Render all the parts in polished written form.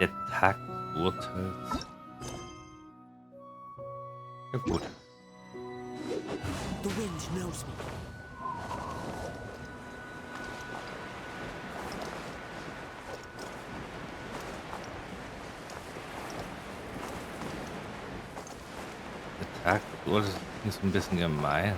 Der Tag des Urteils. Ja gut. The wind knows me. Der Tag des Urteils ist ein bisschen gemein.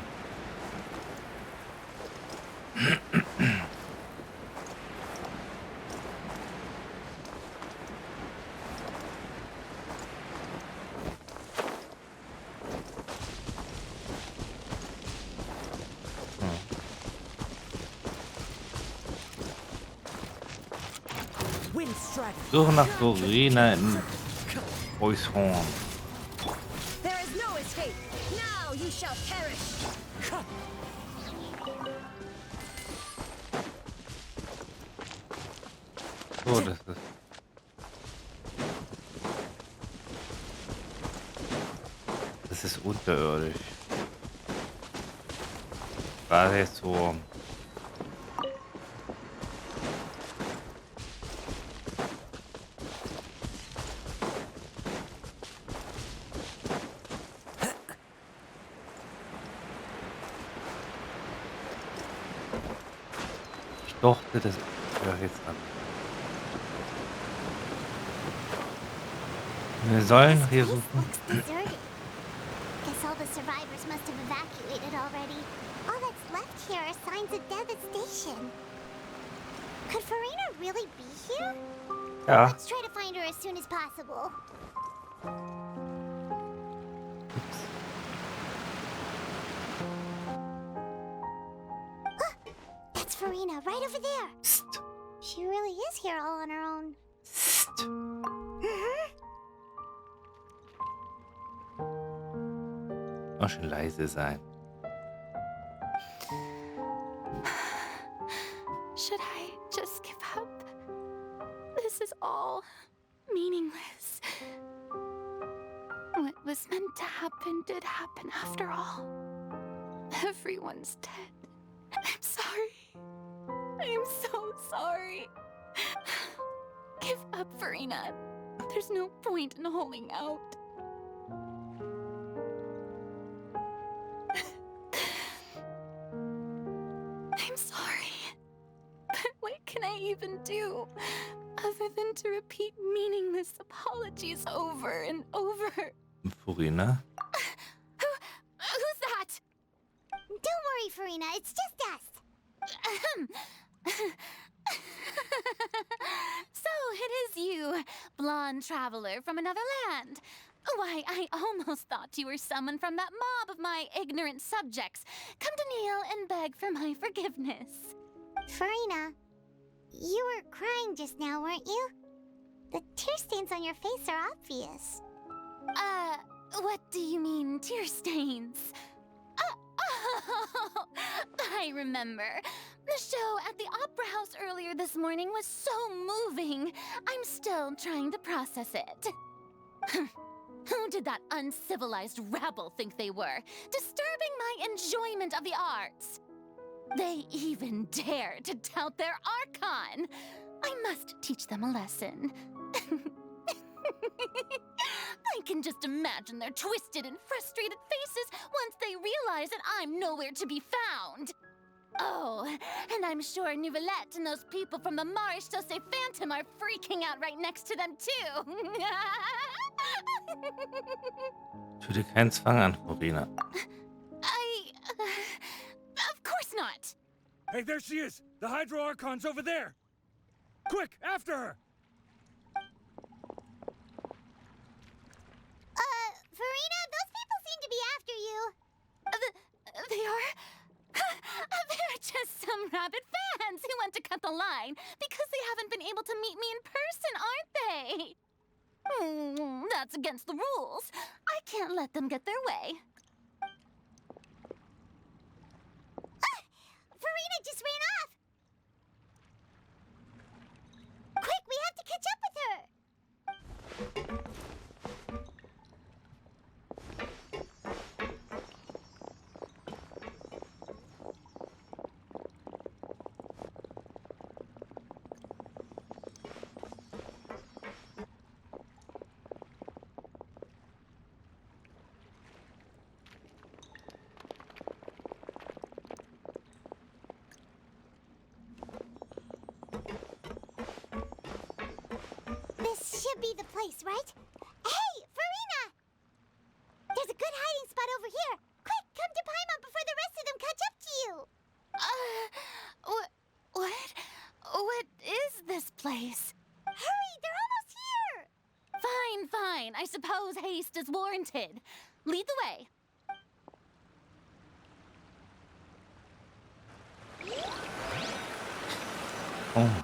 Wind strike. Suche nach Dorina in Boishorn. There is no escape. Now you shall perish. So, das ist. Das ist unterirdisch. War jetzt so. Ich dachte, das hör jetzt an. Wir sollen hier suchen. Looks deserted. Guess all the survivors must have evacuated already. All that's left here are signs of devastation. Could Farina really be here? Ja. Let's try to find her as soon as possible. That's Farina, right over there. Psst. She really is here all on her own. Psst. Auch schon leise sein. Should I just give up? This is all meaningless. What was meant to happen did happen after all. Everyone's dead. I'm sorry. I'm so sorry. Give up, Farina. There's no point in holding out. I'm sorry. But what can I even do other than to repeat meaningless apologies over and over? Farina? Who's that? Don't worry, Farina, it's just us. So it is you, blonde traveler from another land. Why, I almost thought you were someone from that mob of my ignorant subjects, come to kneel and beg for my forgiveness. Farina, you were crying just now, weren't you? The tear stains on your face are obvious. What do you mean, tear stains? Oh, I remember. The show at the Opera House earlier this morning was so moving. I'm still trying to process it. Who did that uncivilized rabble think they were, disturbing my enjoyment of the arts? They even dare to tout their archon. I must teach them a lesson. I can just imagine their twisted and frustrated faces once they realize that I'm nowhere to be found. Oh, and I'm sure Nouvellette and those people from the Marche Chaussee Phantom are freaking out right next to them too. Tu dir keinen Zwang an, Farina. Of course not. Hey, there she is! The Hydro Archon's over there! Quick, after her! Farina, those people seem to be after you. They are? They're just some rabid fans who want to cut the line because they haven't been able to meet me in person, aren't they? That's against the rules. I can't let them get their way. Farina just ran off. Quick, we have to catch up with her. can't be the place, right? Hey, Farina! There's a good hiding spot over here. Quick, come to Paimon before the rest of them catch up to you. What is this place? Hurry, they're almost here. Fine. I suppose haste is warranted. Lead the way. Oh.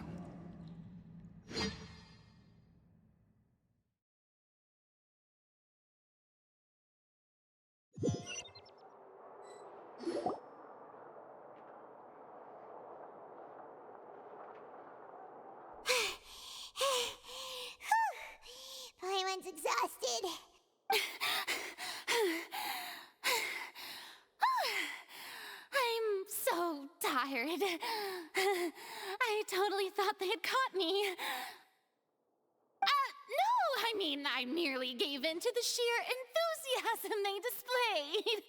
Paimon's exhausted. I'm so tired. I totally thought they had caught me. No, I mean, I merely gave in to the sheer enthusiasm they displayed.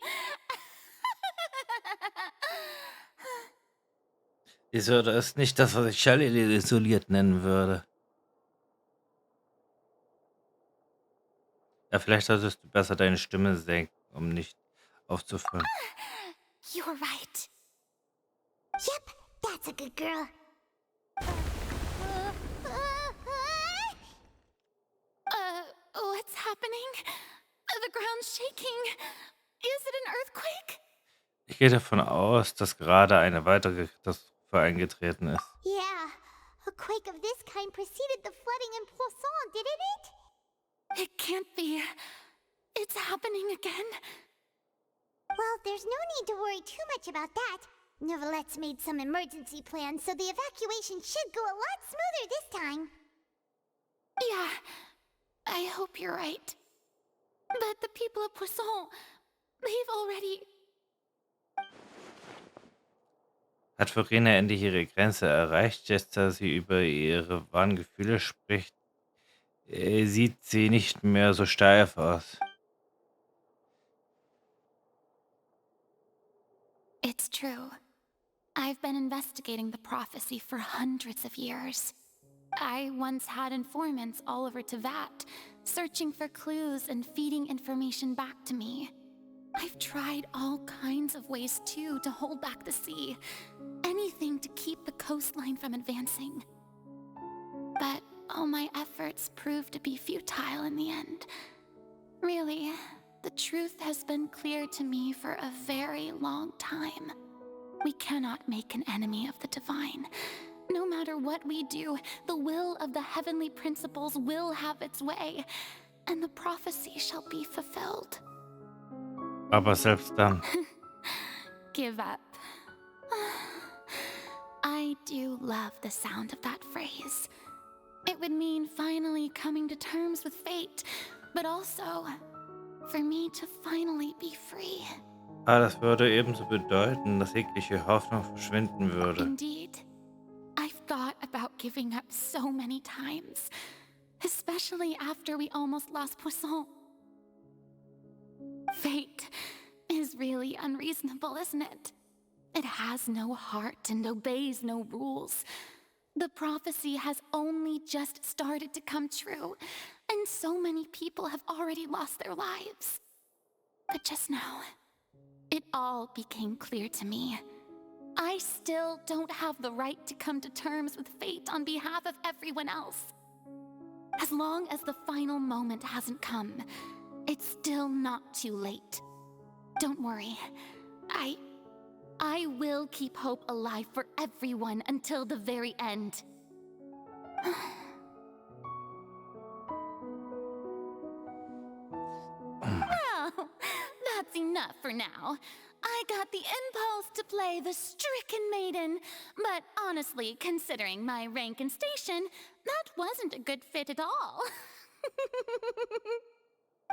Wieso, das ist nicht das, was ich schallisoliert nennen würde. Ja, vielleicht solltest du besser deine Stimme senken, um nicht aufzufallen. You're right. Yep, that's a good girl. What's happening? The ground's shaking. Is it an earthquake? Ich gehe davon aus, dass gerade eine weitere Katastrophe eingetreten ist. Yeah, a quake of this kind preceded the flooding in Poisson, didn't it? It can't be. It's happening again. Well, there's no need to worry too much about that. Neverlette's made some emergency plans, so the evacuation should go a lot smoother this time. Yeah, I hope you're right. But the people of Poisson, they've already... Hat Verena endlich ihre Grenze erreicht, jetzt da sie über ihre wahren Gefühle spricht, sieht sie nicht mehr so steif aus. It's true. I've been investigating the prophecy for hundreds of years. I once had informants all over Teyvat, searching for clues and feeding information back to me. I've tried all kinds of ways too to hold back the sea. Anything to keep the coastline from advancing. But all my efforts proved to be futile in the end. Really, the truth has been clear to me for a very long time. We cannot make an enemy of the divine. No matter what we do, the will of the heavenly principles will have its way, and the prophecy shall be fulfilled. Aber selbst dann. Give up. I do love the sound of that phrase. It would mean finally coming to terms with fate, but also for me to finally be free. Das würde ebenso bedeuten, dass jegliche Hoffnung verschwinden würde. Indeed. I've thought about giving up so many times, especially after we almost lost Poisson. Fate is really unreasonable, isn't it? It has no heart and obeys no rules. The prophecy has only just started to come true, and so many people have already lost their lives. But just now, it all became clear to me. I still don't have the right to come to terms with fate on behalf of everyone else. As long as the final moment hasn't come, it's still not too late. Don't worry. I will keep hope alive for everyone until the very end. Well, that's enough for now. I got the impulse to play the stricken maiden, but honestly, considering my rank and station, that wasn't a good fit at all.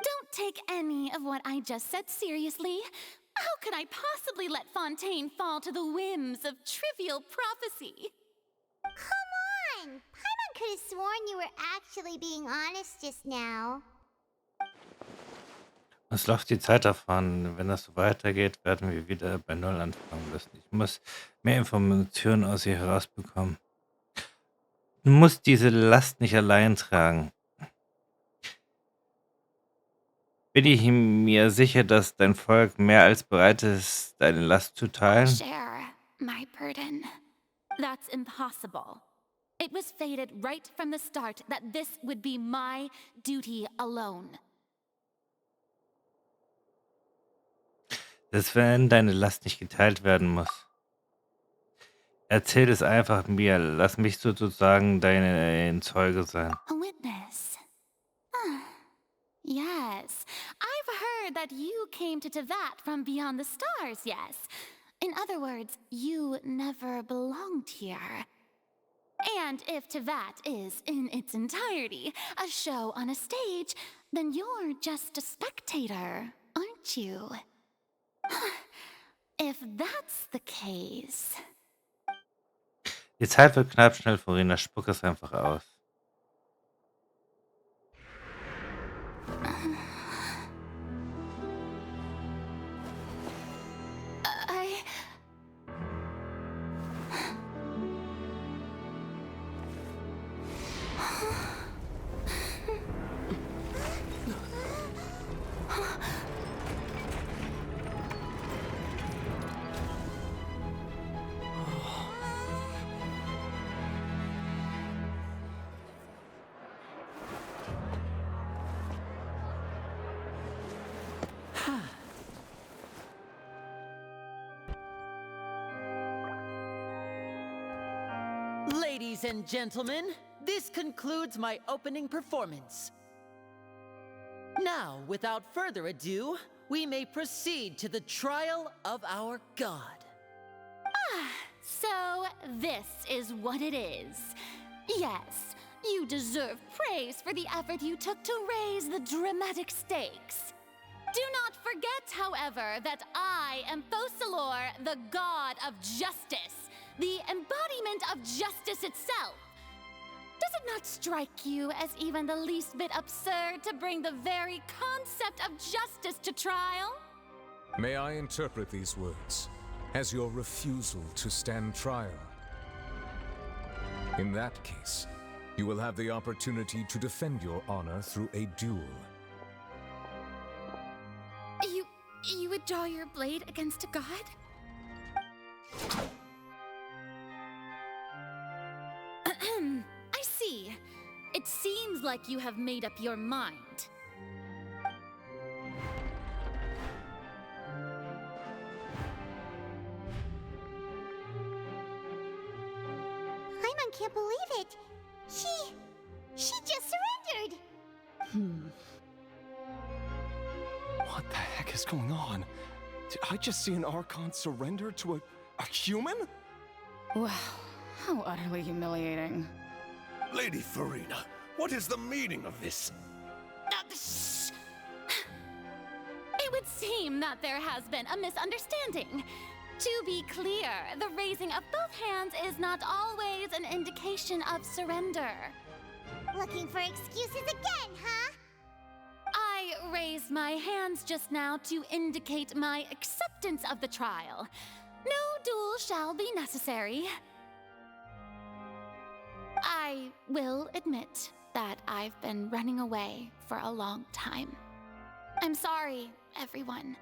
Don't take any of what I just said seriously. How could I possibly let Fontaine fall to the whims of trivial prophecy? Come on! Paimon could have sworn you were actually being honest just now. Es läuft die Zeit davon. Wenn das so weitergeht, werden wir wieder bei Null anfangen müssen. Ich muss mehr Informationen aus ihr herausbekommen. Du musst diese Last nicht allein tragen. bin ich mir sicher, dass dein Volk mehr als bereit ist, deine Last zu I'll teilen. share my burden. That's impossible. It was fated right from the start that this would be my duty alone. Dass wenn deine Last nicht geteilt werden muss. Erzähl es einfach mir. Lass mich sozusagen dein Zeuge sein. A witness. Ah, yes, I've heard that you came to Teyvat from beyond the stars, yes. In other words, you never belonged here. And if Teyvat is, in its entirety, a show on a stage, then you're just a spectator, aren't you? If that's the case... Die Zeit wird knapp, schnell, Verena. Spuck es einfach aus. I... Ladies and gentlemen, this concludes my opening performance. Now, without further ado, we may proceed to the trial of our god. So, this is what it is. Yes, you deserve praise for the effort you took to raise the dramatic stakes. Do not forget, however, that I am Fosalor, the god of justice, the embodiment of justice itself. Does it not strike you as even the least bit absurd to bring the very concept of justice to trial? May I interpret these words as your refusal to stand trial? In that case, you will have the opportunity to defend your honor through a duel. You would draw your blade against a god? I see. It seems like you have made up your mind. Paimon can't believe it. She just surrendered. What the heck is going on? Did I just see an Archon surrender to a human? Wow, how utterly humiliating. Lady Farina, what is the meaning of this? Shh. It would seem that there has been a misunderstanding. To be clear, the raising of both hands is not always an indication of surrender. Looking for excuses again, huh? I raised my hands just now to indicate my acceptance of the trial. No duel shall be necessary. I will admit that I've been running away for a long time. I'm sorry, everyone.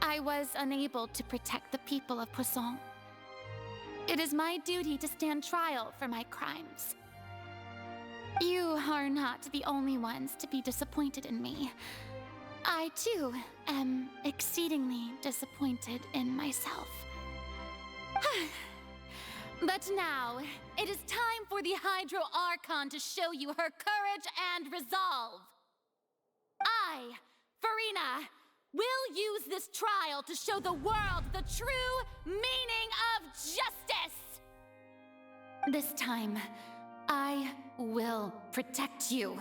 I was unable to protect the people of Poisson. It is my duty to stand trial for my crimes. You are not the only ones to be disappointed in me. I, too, am exceedingly disappointed in myself. But now, it is time for the Hydro Archon to show you her courage and resolve. I, Farina, will use this trial to show the world the true meaning of justice. This time, I will protect you.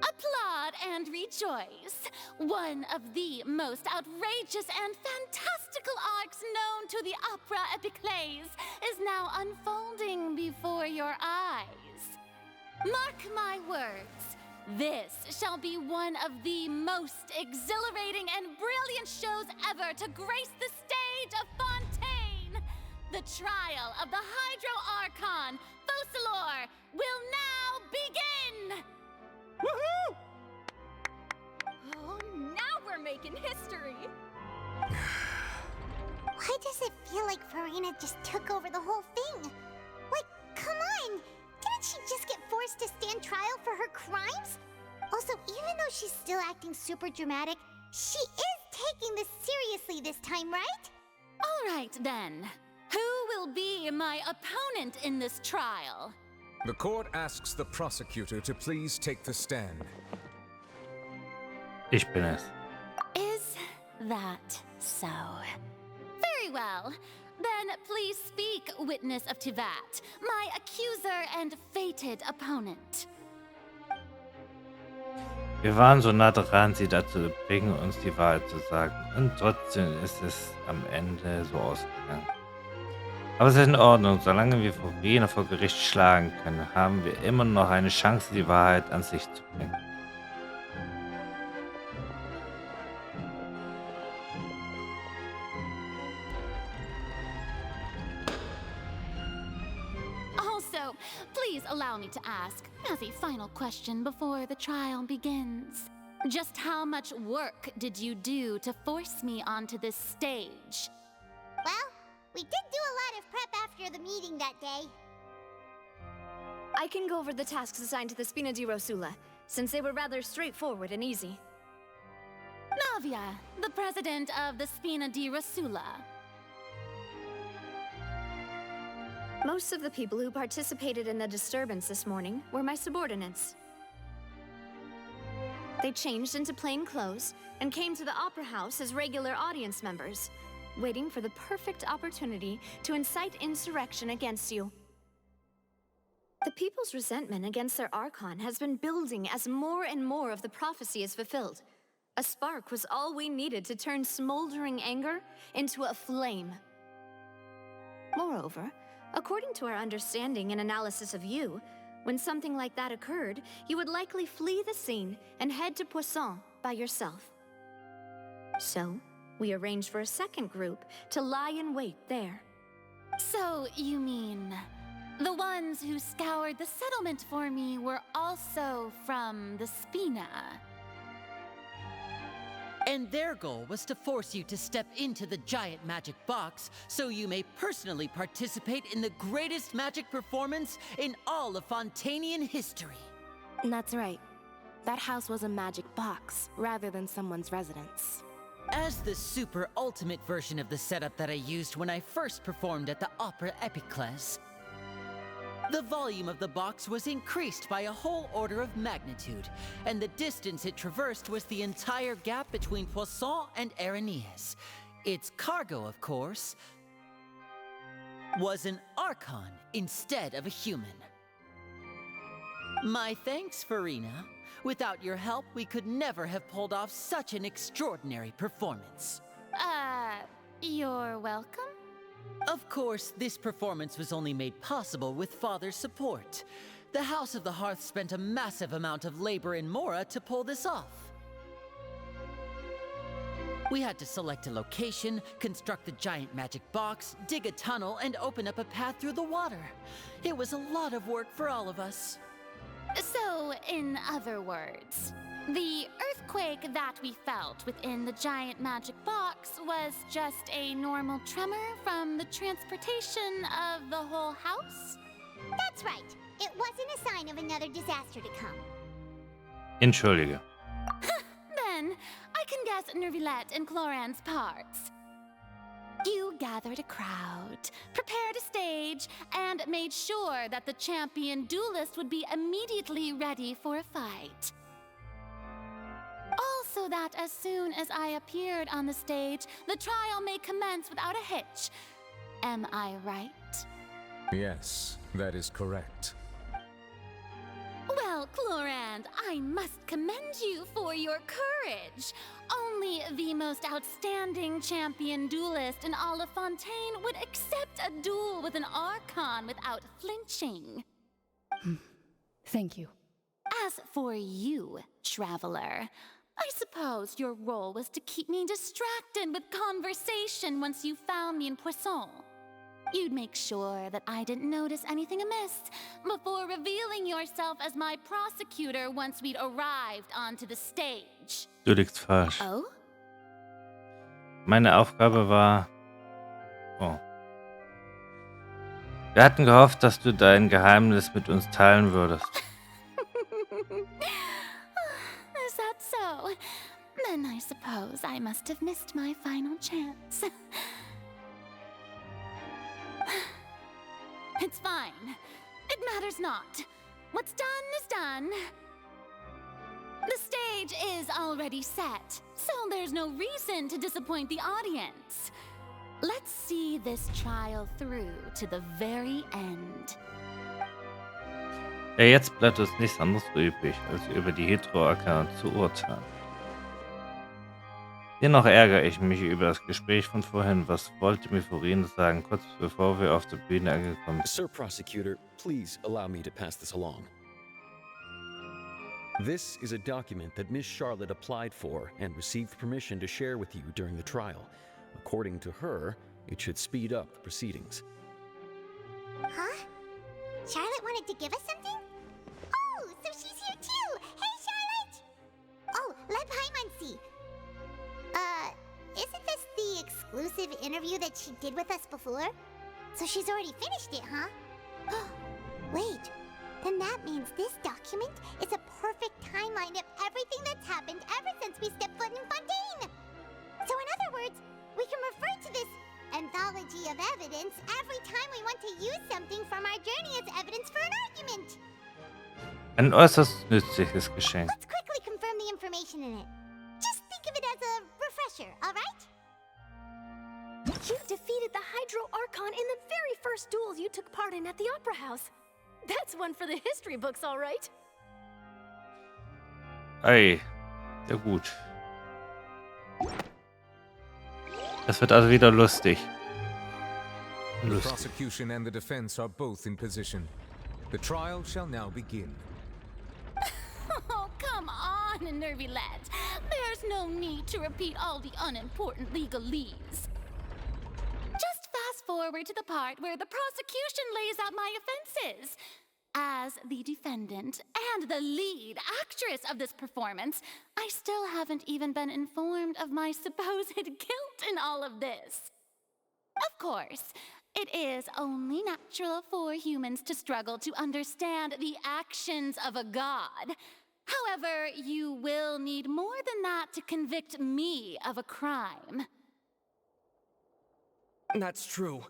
Applaud and rejoice. One of the most outrageous and fantastical arcs known to the opera epiclese is now unfolding before your eyes. Mark my words, this shall be one of the most exhilarating and brilliant shows ever to grace the stage of Fontaine. The trial of the Hydro Archon, Fosalor, will now begin! Woohoo! acting super dramatic, she is taking this seriously this time, right? All right, then. Who will be my opponent in this trial? The court asks the prosecutor to please take the stand. Ich bin es. Is that so? Very well. Then please speak, witness of Teyvat, my accuser and fated opponent. Wir waren so nah dran, sie dazu zu bringen, uns die Wahrheit zu sagen. Und trotzdem ist es am Ende so ausgegangen. Aber es ist in Ordnung, solange wir Verena vor Gericht schlagen können, haben wir immer noch eine Chance, die Wahrheit an sich zu bringen. Also, please allow me to ask, as a final question before the trial begins, just how much work did you do to force me onto this stage? Well, we did do a lot of prep after the meeting that day. I can go over the tasks assigned to the Spina di Rosula, since they were rather straightforward and easy. Navia, the president of the Spina di Rosula. Most of the people who participated in the disturbance this morning were my subordinates. They changed into plain clothes and came to the Opera House as regular audience members, waiting for the perfect opportunity to incite insurrection against you. The people's resentment against their Archon has been building as more and more of the prophecy is fulfilled. A spark was all we needed to turn smoldering anger into a flame. Moreover, according to our understanding and analysis of you, when something like that occurred, you would likely flee the scene and head to Poisson by yourself. So, we arranged for a second group to lie in wait there. So, you mean, the ones who scoured the settlement for me were also from the Spina? And their goal was to force you to step into the giant magic box so you may personally participate in the greatest magic performance in all of Fontanian history. That's right. That house was a magic box, rather than someone's residence. As the super ultimate version of the setup that I used when I first performed at the Opera Epiclese, the volume of the box was increased by a whole order of magnitude, and the distance it traversed was the entire gap between Poisson and Areneas. Its cargo, of course, was an Archon instead of a human. My thanks, Verena. Without your help, we could never have pulled off such an extraordinary performance. You're welcome? Of course, this performance was only made possible with Father's support. The House of the Hearth spent a massive amount of labor in Mora to pull this off. We had to select a location, construct the giant magic box, dig a tunnel, and open up a path through the water. It was a lot of work for all of us. So, in other words, the earthquake that we felt within the giant magic box was just a normal tremor from the transportation of the whole house? That's right. It wasn't a sign of another disaster to come. Entschuldige. Then, I can guess Nervilette and Cloran's parts. You gathered a crowd, prepared a stage, and made sure that the champion duelist would be immediately ready for a fight. Also that as soon as I appeared on the stage, the trial may commence without a hitch. Am I right? Yes, that is correct. Well, Clorand, I must commend you for your courage. Only the most outstanding champion duelist in all of Fontaine would accept a duel with an Archon without flinching. Thank you. As for you, Traveler, I suppose your role was to keep me distracted with conversation once you found me in Poisson. You'd make sure that I didn't notice anything amiss before revealing yourself as my prosecutor once we'd arrived onto the stage. Du liegst falsch. Oh? Meine Aufgabe war... Oh. Wir hatten gehofft, dass du dein Geheimnis mit uns teilen würdest. Is that so? suppose I must have missed my final chance. It's fine. It matters not. What's done is done. The stage is already set, so there's no reason to disappoint the audience. Let's see this trial through to the very end. Ja, jetzt bleibt uns nichts anderes übrig, als über die Hetero-Account zu urteilen. Dennoch ärgere ich mich über das Gespräch von vorhin. Was wollte mir Furine sagen, kurz bevor wir auf der Bühne angekommen sind? Sir Prosecutor, please allow me to pass this along. This is a document that Miss Charlotte applied for and received permission to share with you during the trial. According to her, it should speed up the proceedings. Huh? Charlotte wanted to give us something? Oh, so she's here too! Hey, Charlotte! Oh, leb Heimansi. Isn't this the exclusive interview that she did with us before? So she's already finished it, huh? Wait, then that means this document is a perfect timeline of everything that's happened ever since we stepped foot in Fontaine! So in other words, we can refer to this anthology of evidence every time we want to use something from our journey as evidence for an argument. Ein äußerst nützliches Geschenk. Let's quickly confirm the information in it. Just think of it as a refresher, alright? You defeated the Hydro Archon in the very first duels you took part in at the Opera House. That's one for the history books, alright? Ei, sehr gut. Es wird also wieder lustig. The prosecution and the defense are both in position. The trial shall now begin. Oh, come on, Nervylette. There's no need to repeat all the unimportant legalese. Just fast forward to the part where the prosecution lays out my offenses. As the defendant and the lead actress of this performance, I still haven't even been informed of my supposed guilt in all of this. Of course, it is only natural for humans to struggle to understand the actions of a god. However, you will need more than that to convict me of a crime. That's true,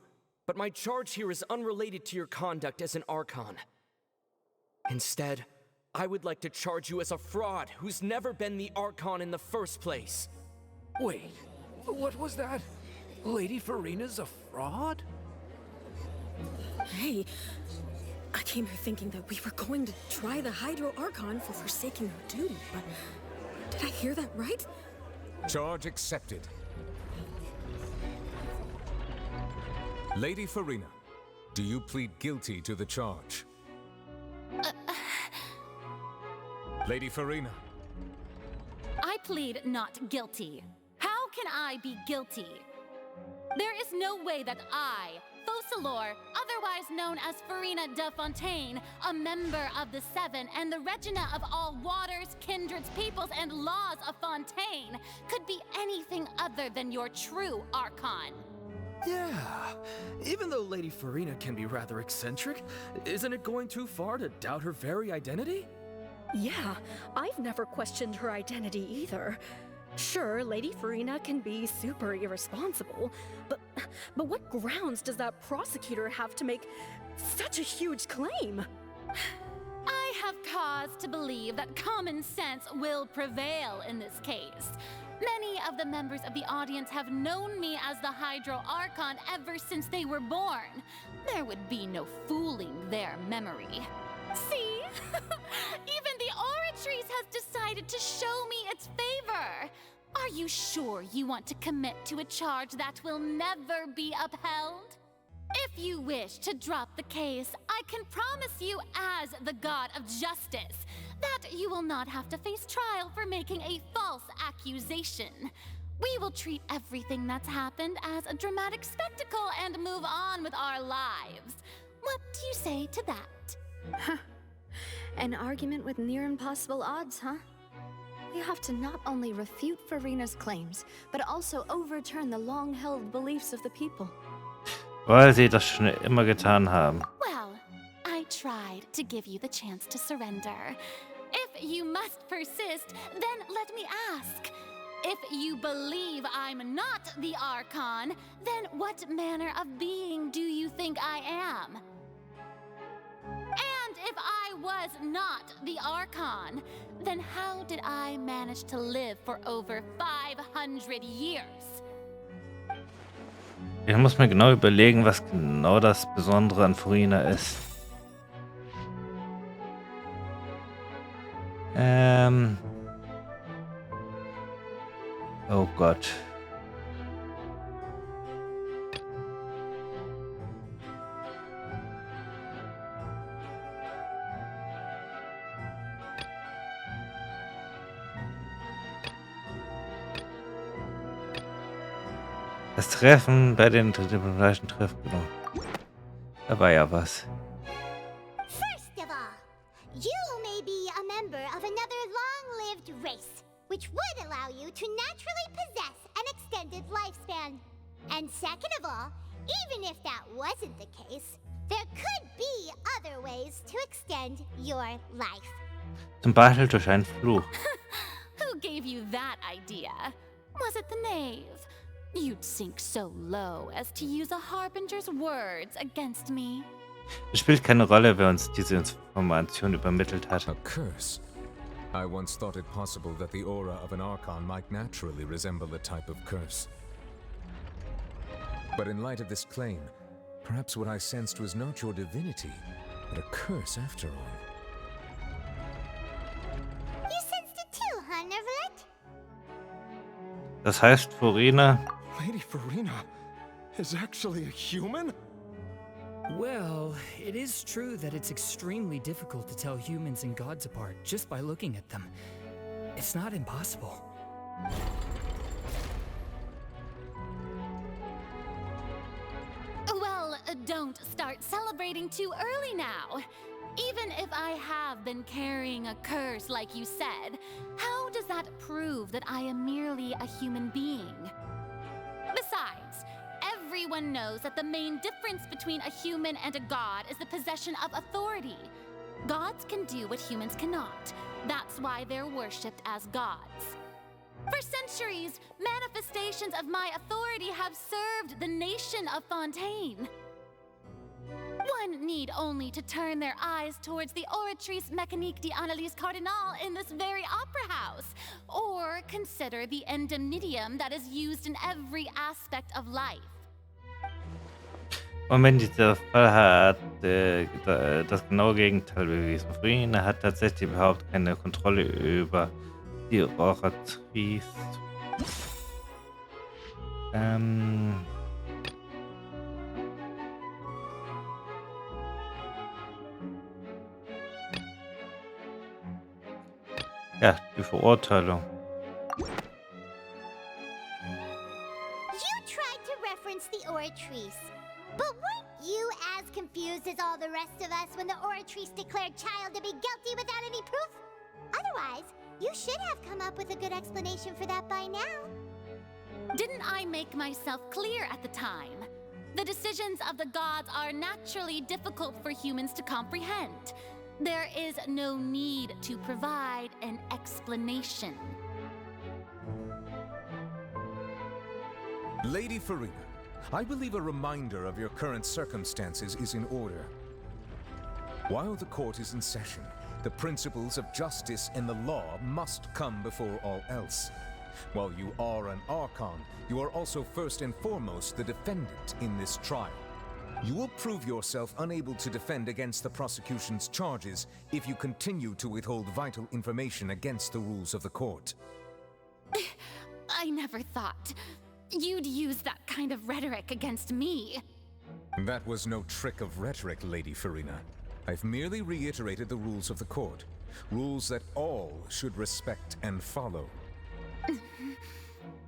but my charge here is unrelated to your conduct as an Archon. Instead, I would like to charge you as a fraud who's never been the Archon in the first place. Wait, what was that? Lady Furina's a fraud? Hey, I came here thinking that we were going to try the Hydro Archon for forsaking her duty, but did I hear that right? Charge accepted. Lady Furina, do you plead guilty to the charge? Lady Furina. I plead not guilty. How can I be guilty? There is no way that I, Focalor, otherwise known as Furina de Fontaine, a member of the Seven and the Regina of all waters, kindreds, peoples, and laws of Fontaine, could be anything other than your true Archon. Yeah, even though Lady Furina can be rather eccentric, isn't it going too far to doubt her very identity? Yeah, I've never questioned her identity either. Sure, Lady Furina can be super irresponsible, but what grounds does that prosecutor have to make such a huge claim? I have cause to believe that common sense will prevail in this case. Many of the members of the audience have known me as the Hydro Archon ever since they were born. There would be no fooling their memory. See? Even the Oratrice has decided to show me its favor. Are you sure you want to commit to a charge that will never be upheld? If you wish to drop the case, I can promise you as the God of Justice that you will not have to face trial for making a false accusation. We will treat everything that's happened as a dramatic spectacle and move on with our lives. What do you say to that? Huh. An argument with near impossible odds, huh? We have to not only refute Furina's claims, but also overturn the long-held beliefs of the people. Weil sie das schon immer getan haben. Well, I tried to give you the chance to surrender. If you must persist, then let me ask. If you believe I'm not the Archon, then what manner of being do you think I am? And if I was not the Archon, then how did I manage to live for over 500 years? Ich muss mir genau überlegen, was genau das Besondere an Furina ist. Oh Gott. Das Treffen bei den diplomatischen Treffen, genau. Da war ja was. First of all, you may be a member of another long-lived race, which would allow you to naturally possess an extended lifespan. And second of all, even if that wasn't the case, there could be other ways to extend your life. Zum Beispiel durch einen Fluch. Who gave you that idea? Was it the knave? You'd sink so low as to use a harbinger's words against me. Es spielt keine Rolle, wer uns diese Information übermittelt hat. A curse? I once thought it possible that the aura of an Archon might naturally resemble a type of curse. But in light of this claim, perhaps what I sensed was not your divinity, but a curse after all. You sensed it too, huh, Neverlet? Das heißt, Furina... Lady Furina is actually a human? Well, it is true that it's extremely difficult to tell humans and gods apart just by looking at them. It's not impossible. Well, don't start celebrating too early now. Even if I have been carrying a curse like you said, how does that prove that I am merely a human being? Besides, everyone knows that the main difference between a human and a god is the possession of authority. Gods can do what humans cannot. That's why they're worshipped as gods. For centuries, manifestations of my authority have served the nation of Fontaine. One need only to turn their eyes towards the Oratrice Mécanique d'Analyse Cardinal in this very opera house, or consider the endemnitium that is used in every aspect of life. Moment, dieser Fall hat das genaue Gegenteil bewiesen. Furina hat tatsächlich überhaupt keine Kontrolle über die Oratrice. Ja, die Verurteilung. You tried to reference the Oratrice, but weren't you as confused as all the rest of us when the Oratrice declared Child to be guilty without any proof? Otherwise, you should have come up with a good explanation for that by now. Didn't I make myself clear at the time? The decisions of the gods are naturally difficult for humans to comprehend. There is no need to provide an explanation. Lady Furina, I believe a reminder of your current circumstances is in order. While the court is in session, the principles of justice and the law must come before all else. While you are an Archon, you are also first and foremost the defendant in this trial. You will prove yourself unable to defend against the prosecution's charges if you continue to withhold vital information against the rules of the court. I never thought you'd use that kind of rhetoric against me. That was no trick of rhetoric, Lady Furina. I've merely reiterated the rules of the court. Rules that all should respect and follow.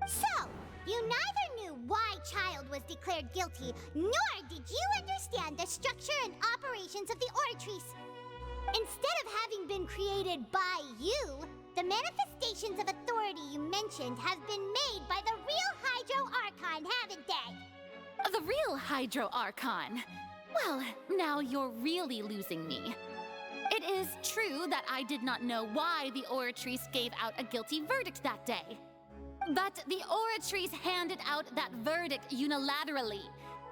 So, you neither knew why Child was declared guilty, nor did you understand the structure and operations of the Oratrice. Instead of having been created by you, the manifestations of authority you mentioned have been made by the real Hydro Archon, haven't they? The real Hydro Archon? Well, now you're really losing me. It is true that I did not know why the Oratrice gave out a guilty verdict that day. But the Oratries handed out that verdict unilaterally,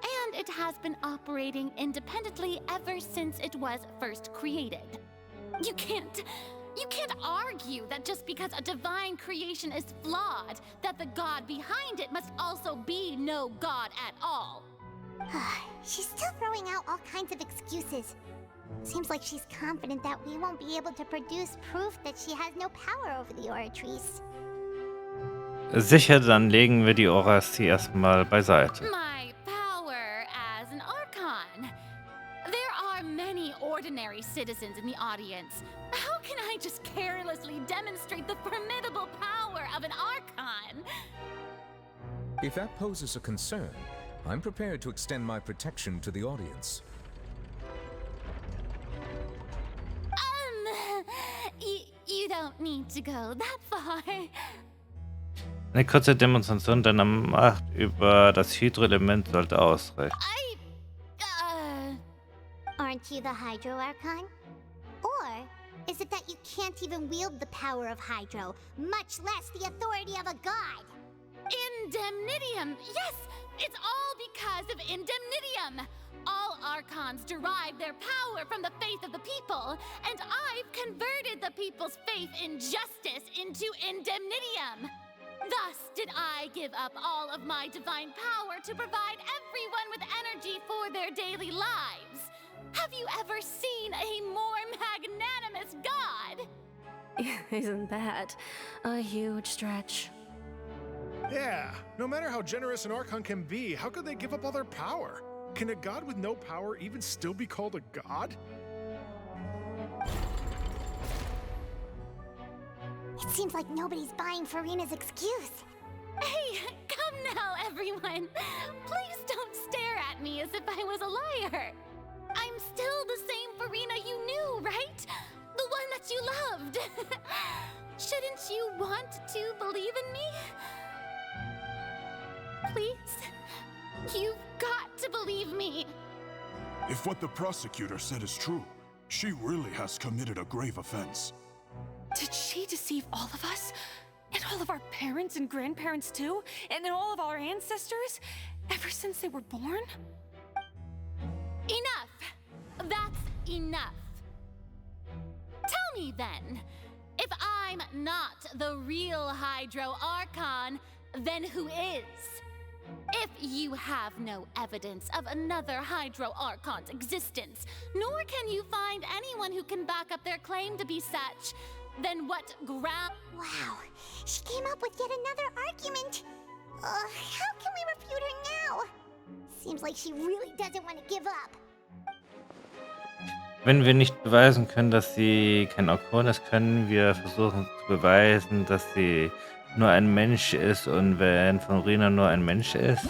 and it has been operating independently ever since it was first created. You can't argue that just because a divine creation is flawed, that the god behind it must also be no god at all. She's still throwing out all kinds of excuses. Seems like she's confident that we won't be able to produce proof that she has no power over the Oratries. Sicher, dann legen wir die Oratie erstmal beiseite. My power as an Archon. There are many ordinary citizens in the audience. How can I just carelessly demonstrate the formidable power of an Archon? If that poses a concern, I'm prepared to extend my protection to the audience. You don't need to go that far. Eine kurze Demonstration deiner Macht über das Hydroelement sollte ausreichen. Aren't you the Hydro Archon? Or is it that you can't even wield the power of Hydro, much less the authority of a god? Indemnitium! Yes! It's all because of Indemnitium! All Archons derive their power from the faith of the people, and I've converted the people's faith in justice into Indemnitium! Thus did I give up all of my divine power to provide everyone with energy for their daily lives. Have you ever seen a more magnanimous god? Isn't that a huge stretch? Yeah, no matter how generous an Archon can be, how could they give up all their power? Can a god with no power even still be called a god? It seems like nobody's buying Furina's excuse. Hey, come now, everyone. Please don't stare at me as if I was a liar. I'm still the same Furina you knew, right? The one that you loved. Shouldn't you want to believe in me? Please? You've got to believe me. If what the prosecutor said is true, she really has committed a grave offense. Did she deceive all of us? And all of our parents and grandparents too? And all of our ancestors? Ever since they were born? Enough! That's enough. Tell me then, if I'm not the real Hydro Archon, then who is? If you have no evidence of another Hydro Archon's existence, nor can you find anyone who can back up their claim to be such, then what ground— Wow, she came up with yet another argument. How can we refute her now? Seems like she really doesn't want to give up. Wenn wir nicht beweisen können, dass sie kein Archon ist, können wir versuchen zu beweisen, dass sie nur ein Mensch ist und wenn Furina nur ein Mensch ist.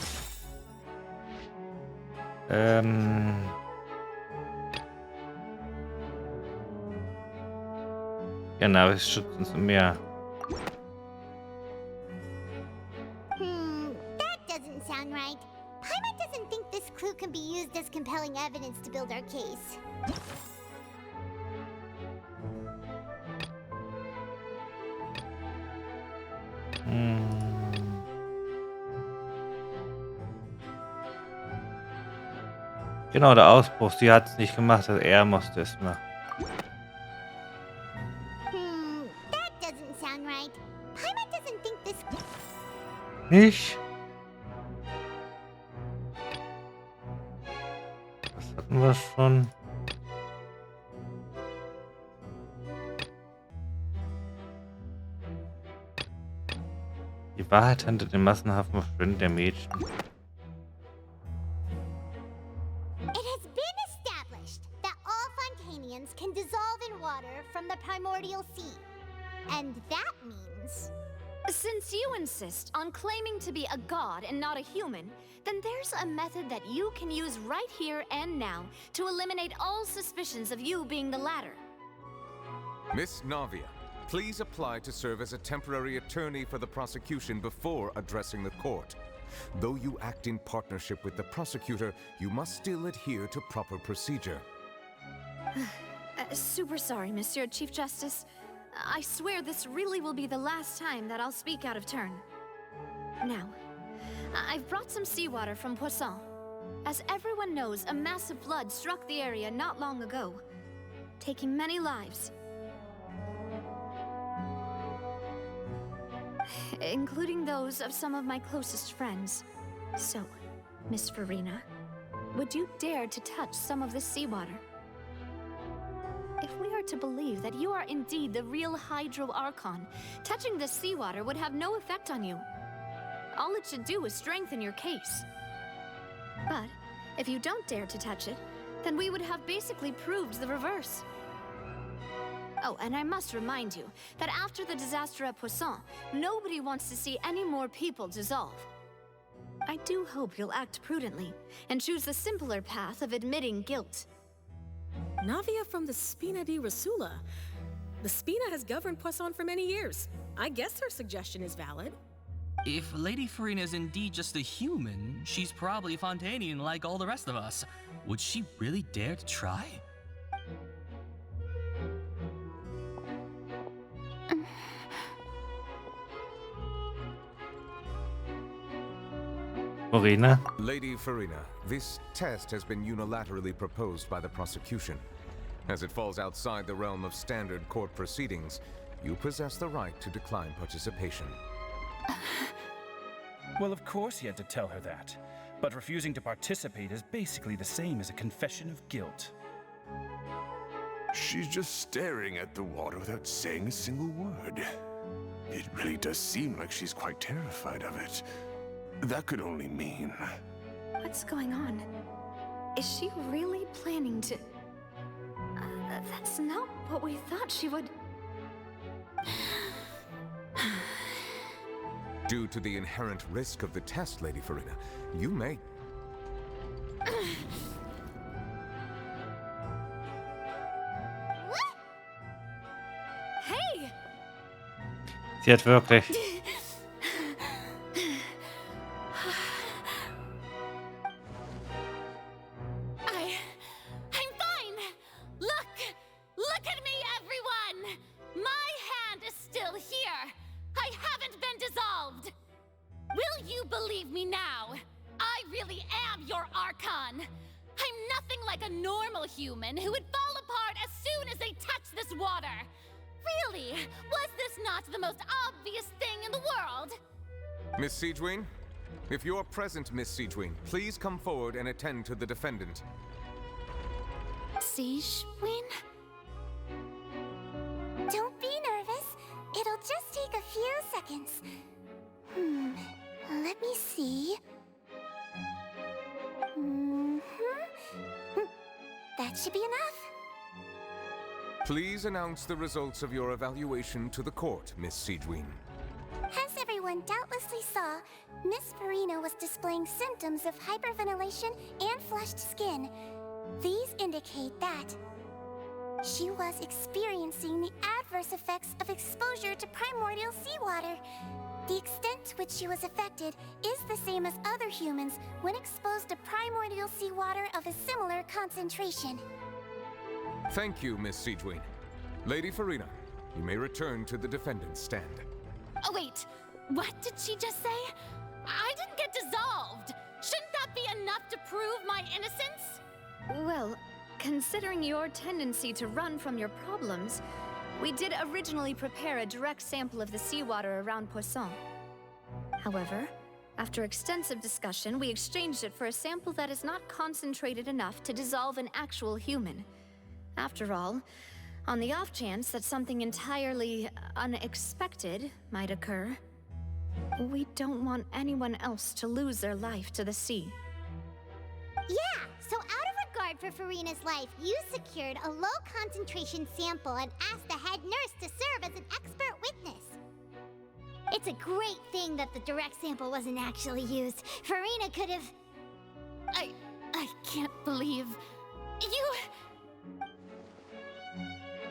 Genau, es schützt uns mehr. That doesn't sound right. Paimon doesn't think this clue can be used as compelling evidence to build our case. Genau, der Ausbruch. Sie hat es nicht gemacht, also er musste es machen. That doesn't sound right. Paimon doesn't think this. Nicht? Das hatten wir schon. Die Wahrheit hinter dem massenhaften Verschwinden der Mädchen. It has been established that all Fontanians can dissolve in water from the primordial sea. And that means... Since you insist on claiming to be a god and not a human, then there's a method that you can use right here and now to eliminate all suspicions of you being the latter. Miss Navia, please apply to serve as a temporary attorney for the prosecution before addressing the court. Though you act in partnership with the prosecutor, you must still adhere to proper procedure. Super sorry, Monsieur Chief Justice. I swear this really will be the last time that I'll speak out of turn. Now, I've brought some seawater from Poisson. As everyone knows, a massive flood struck the area not long ago, taking many lives. Including those of some of my closest friends. So, Miss Farina, would you dare to touch some of this seawater? If we are to believe that you are indeed the real Hydro Archon, touching this seawater would have no effect on you. All it should do is strengthen your case. But if you don't dare to touch it, then we would have basically proved the reverse. Oh, and I must remind you that after the disaster at Poisson, nobody wants to see any more people dissolve. I do hope you'll act prudently and choose the simpler path of admitting guilt. Navia from the Spina di Rasula. The Spina has governed Poisson for many years. I guess her suggestion is valid. If Lady Farina is indeed just a human, she's probably Fontanian like all the rest of us. Would she really dare to try? Farina? Lady Farina, this test has been unilaterally proposed by the prosecution. As it falls outside the realm of standard court proceedings, you possess the right to decline participation. Well, of course he had to tell her that. But refusing to participate is basically the same as a confession of guilt. She's just staring at the water without saying a single word. It really does seem like she's quite terrified of it. That could only mean... What's going on? Is she really planning to... that's not what we thought she would... Due to the inherent risk of the test, Lady Farina, you may... Hey! Sie hat wirklich... I'm fine! Look at me, everyone! My hand is still here! I haven't been dissolved! Will you believe me now? I really am your Archon! I'm nothing like a normal human who would fall apart as soon as they touch this water! Really? Was this not the most obvious thing in the world? Miss Siegewien? If you are present, Miss Siegewien, please come forward and attend to the defendant. Siegewien? Don't be nervous. It'll just take a few seconds. Let me see. That should be enough. Please announce the results of your evaluation to the court, Miss Siegewien. As everyone doubtlessly saw, Miss Farina was displaying symptoms of hyperventilation and flushed skin. These indicate that she was experiencing the adverse effects of exposure to primordial seawater. The extent to which she was affected is the same as other humans when exposed to primordial seawater of a similar concentration. Thank you, Miss Siegewien. Lady Farina, you may return to the defendant's stand. Oh wait, what did she just say? I didn't get dissolved! Shouldn't that be enough to prove my innocence? Well, considering your tendency to run from your problems, we did originally prepare a direct sample of the seawater around Poisson. However, after extensive discussion, we exchanged it for a sample that is not concentrated enough to dissolve an actual human. After all, on the off chance that something entirely unexpected might occur, we don't want anyone else to lose their life to the sea. Yeah, so out of regard for Farina's life, you secured a low-concentration sample and asked the head nurse to serve as an expert witness. It's a great thing that the direct sample wasn't actually used. Farina could have... I can't believe...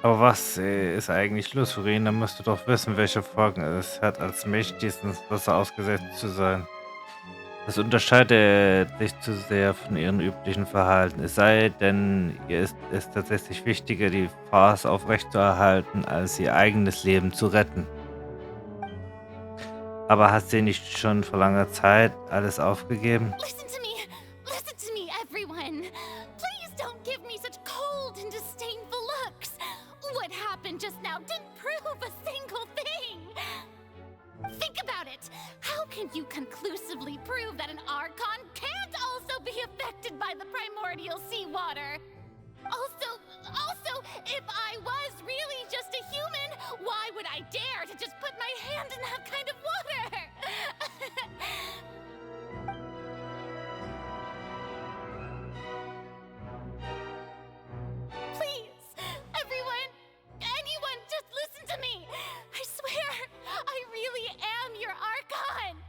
Aber was ist eigentlich los? Farina müsste doch wissen, welche Folgen es hat, als Mächtiges ins Wasser ausgesetzt zu sein. Das unterscheidet sich zu sehr von ihrem üblichen Verhalten. Es sei denn, ihr ist es tatsächlich wichtiger, die Farce aufrechtzuerhalten, als ihr eigenes Leben zu retten. Aber hat sie nicht schon vor langer Zeit alles aufgegeben? Listen to me, everyone. Please don't give me such cold and disdainful looks. What happened just now didn't prove a single thing. Think about it. How can you conclusively prove that an Archon can't also be affected by the primordial seawater? Also, if I was really just a human, why would I dare to just put my hand in that kind of water? Please, everyone, anyone, just listen to me. I swear, I really am your Archon.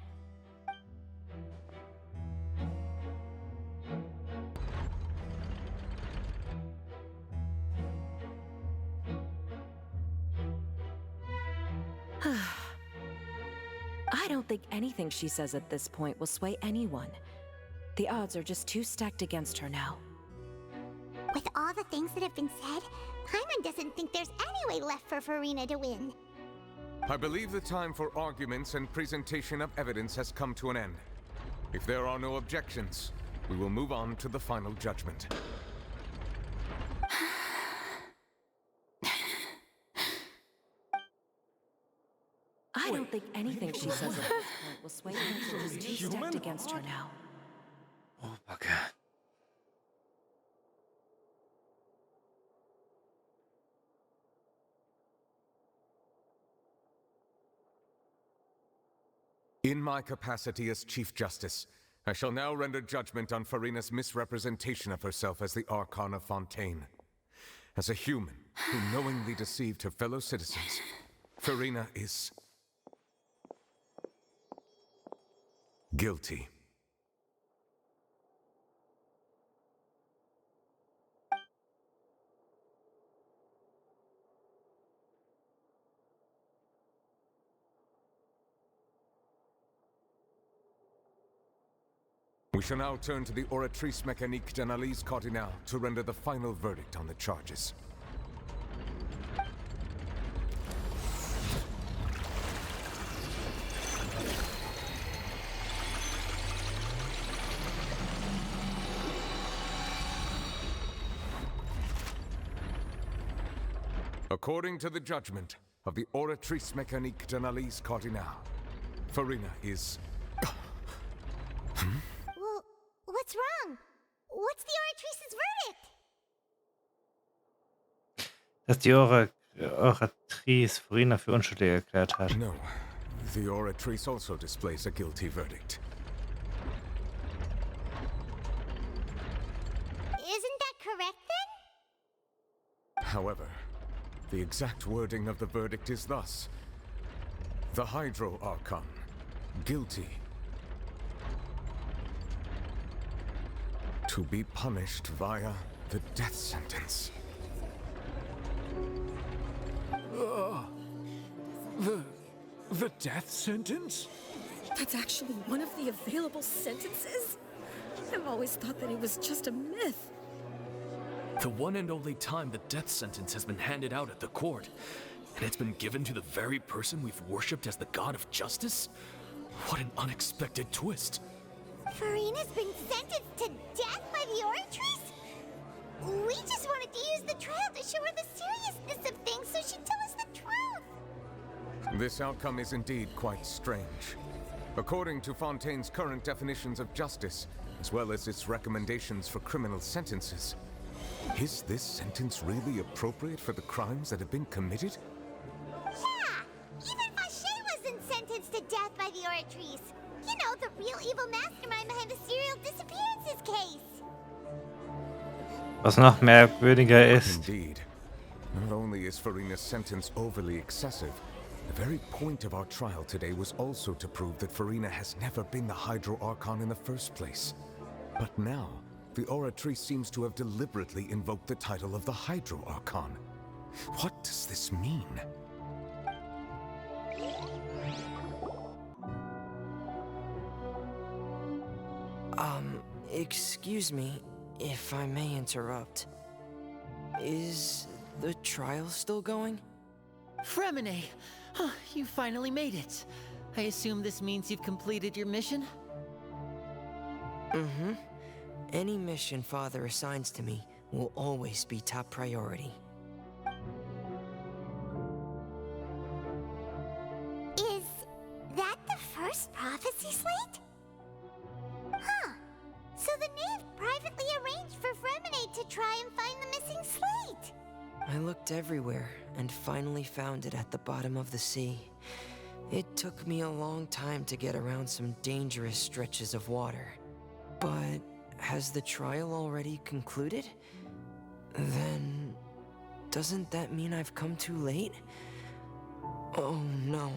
I don't think anything she says at this point will sway anyone. The odds are just too stacked against her now. With all the things that have been said, Paimon doesn't think there's any way left for Furina to win. I believe the time for arguments and presentation of evidence has come to an end. If there are no objections, we will move on to the final judgment. I don't think anything she says at this point will sway her. She's too stacked against her now. Oh, Backe. In my capacity as Chief Justice, I shall now render judgment on Furina's misrepresentation of herself as the Archon of Fontaine. As a human who knowingly deceived her fellow citizens, Furina is guilty. We shall now turn to the Oratrice Mécanique d'Analyse Cardinale to render the final verdict on the charges. According to the judgment of the Oratrice Mécanique d'Analyse Cardinale, Furina is... Well, what's wrong? What's the Oratrice's verdict? Dass die Oratrice Furina für unschuldig erklärt hat. No, the Oratrice also displays a guilty verdict. Isn't that correct then? However, the exact wording of the verdict is thus. The Hydro Archon, guilty. To be punished via the death sentence. The death sentence? That's actually one of the available sentences? I've always thought that it was just a myth. The one and only time the death sentence has been handed out at the court, and it's been given to the very person we've worshipped as the god of justice? What an unexpected twist. Furina's been sentenced to death by the Oratrice? We just wanted to use the trial to show her the seriousness of things so she'd tell us the truth. This outcome is indeed quite strange. According to Fontaine's current definitions of justice, as well as its recommendations for criminal sentences, is this sentence really appropriate for the crimes that have been committed? Yeah! Even Fauché wasn't sentenced to death by the Oratrice. You know, the real evil mastermind behind the serial disappearances case. Was noch merkwürdiger ist. Indeed. Not only is Furina's sentence overly excessive, the very point of our trial today was also to prove that Furina has never been the Hydro Archon in the first place. But now, the Oratrice seems to have deliberately invoked the title of the Hydro Archon. What does this mean? Excuse me, if I may interrupt. Is the trial still going? Fremene! Huh, you finally made it. I assume this means you've completed your mission? Mm-hmm. Any mission Father assigns to me will always be top priority. Is that the first prophecy slate? Huh. So the knave privately arranged for Fremden to try and find the missing slate. I looked everywhere and finally found it at the bottom of the sea. It took me a long time to get around some dangerous stretches of water. But has the trial already concluded? Then doesn't that mean I've come too late? Oh no.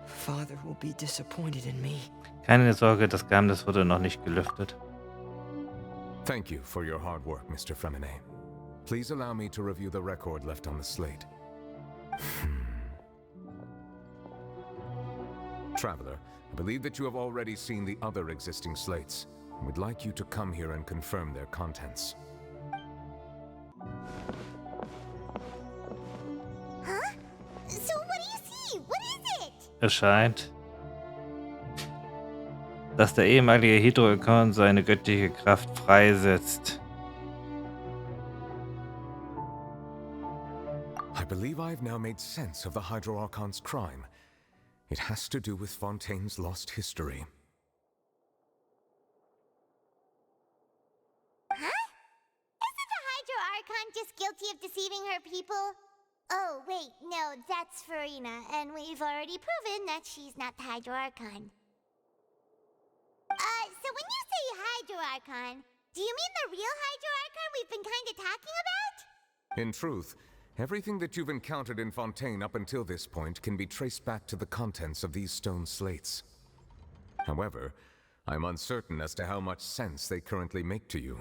Father will be disappointed in me. Keine Sorge, das Geheimnis wurde noch nicht gelüftet. Thank you for your hard work, Mr. Fremden. Please allow me to review the record left on the slate. Traveler, I believe that you have already seen the other existing slates, and would like you to come here and confirm their contents. Huh? So what do you see? What is it? Es scheint, dass der ehemalige Hydroikon seine göttliche Kraft freisetzt. I believe I have now made sense of the Hydro-Archon's crime. It has to do with Fontaine's lost history. Huh? Isn't the Hydro-Archon just guilty of deceiving her people? Oh, wait, no, that's Farina, and we've already proven that she's not the Hydro-Archon. So when you say Hydro-Archon, do you mean the real Hydro-Archon we've been kind of talking about? In truth, everything that you've encountered in Fontaine up until this point can be traced back to the contents of these stone slates. However, I'm uncertain as to how much sense they currently make to you.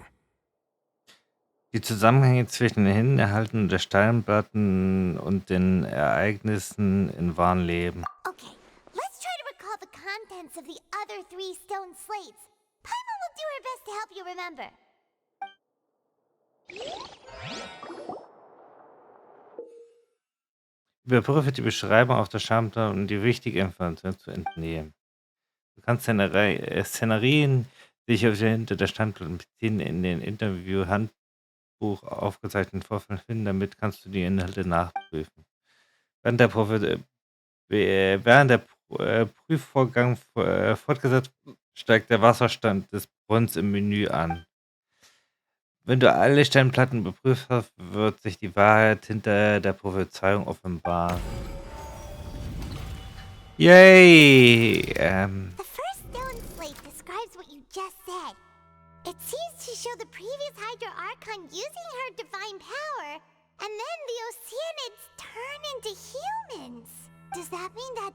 Die Zusammenhänge zwischen den Hinterhalten der Steinplatten und den Ereignissen im wahren Leben. Okay, let's try to recall the contents of the other 3 stone slates. Paimon will do her best to help you remember. Überprüfe die Beschreibung auf der Schallplatte, um die wichtige Information zu entnehmen. Du kannst Szenerien, die sich hinter der Standplatte beziehen, in den Interview-Handbuch aufgezeichneten Vorfällen finden. Damit kannst du die Inhalte nachprüfen. Während der Prüfvorgang fortgesetzt wird, steigt der Wasserstand des Brunnens im Menü an. Wenn du alle Steinplatten überprüft hast, wird sich die Wahrheit hinter der Prophezeiung offenbaren. Yay! The first stone slate describes what you just said. It seems to show the previous Hydro-Archon using her divine power, and then the Oceanids turn into humans. Does that mean that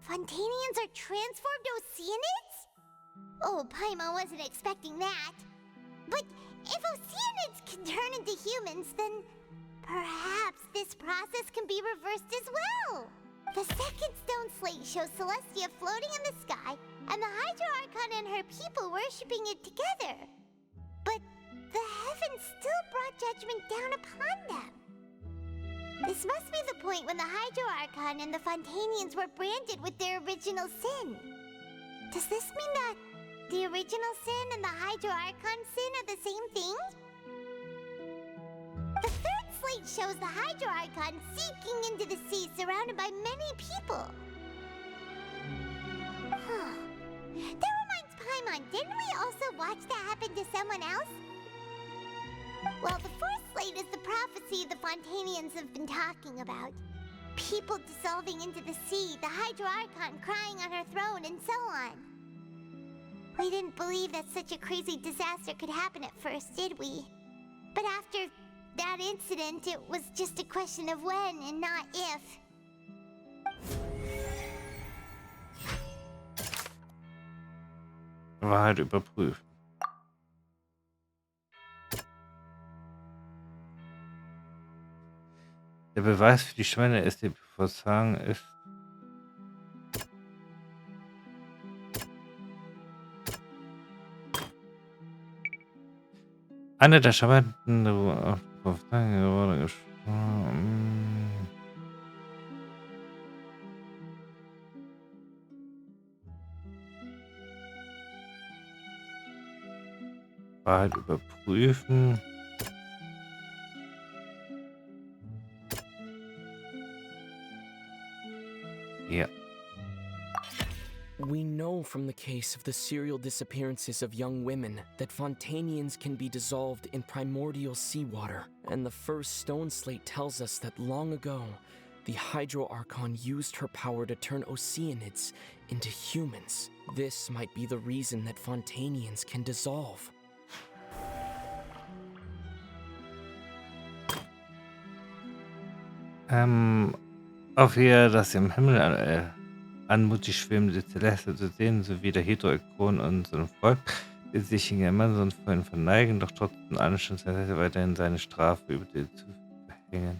Fontainians are transformed Oceanids? Oh, Paimon wasn't expecting that. But if Oceanids can turn into humans, then perhaps this process can be reversed as well. The second stone slate shows Celestia floating in the sky, and the Hydro-Archon and her people worshipping it together. But the heavens still brought judgment down upon them. This must be the point when the Hydro-Archon and the Fontainians were branded with their original sin. Does this mean that the original sin and the Hydro-Archon sin are the same thing? The third slate shows the Hydro-Archon sinking into the sea surrounded by many people. That reminds Paimon, didn't we also watch that happen to someone else? Well, the fourth slate is the prophecy the Fontainians have been talking about. People dissolving into the sea, the Hydro-Archon crying on her throne, and so on. We didn't believe that such a crazy disaster could happen at first, did we? But after that incident, it was just a question of when and not if. Wahrheit überprüfen. Der Beweis für die Schwelle ist die Prophezeiung ist. Eine der Schwellen auf die Prophezeiung wurde gesprochen. Wahrheit überprüfen. Ja. We know from the case of the serial disappearances of young women that Fontanians can be dissolved in primordial seawater, and the first stone slate tells us that long ago, the Hydro Archon used her power to turn Oceanids into humans. This might be the reason that Fontanians can dissolve. Auf ihr das im Himmel anmutig schwebende Celeste zu sehen, sowie der Hydro-Ikon und seinem Volk, die sich in Amazon vorhin verneigen, doch trotzdem Anstand weiterhin seine Strafe über die zu verhängen.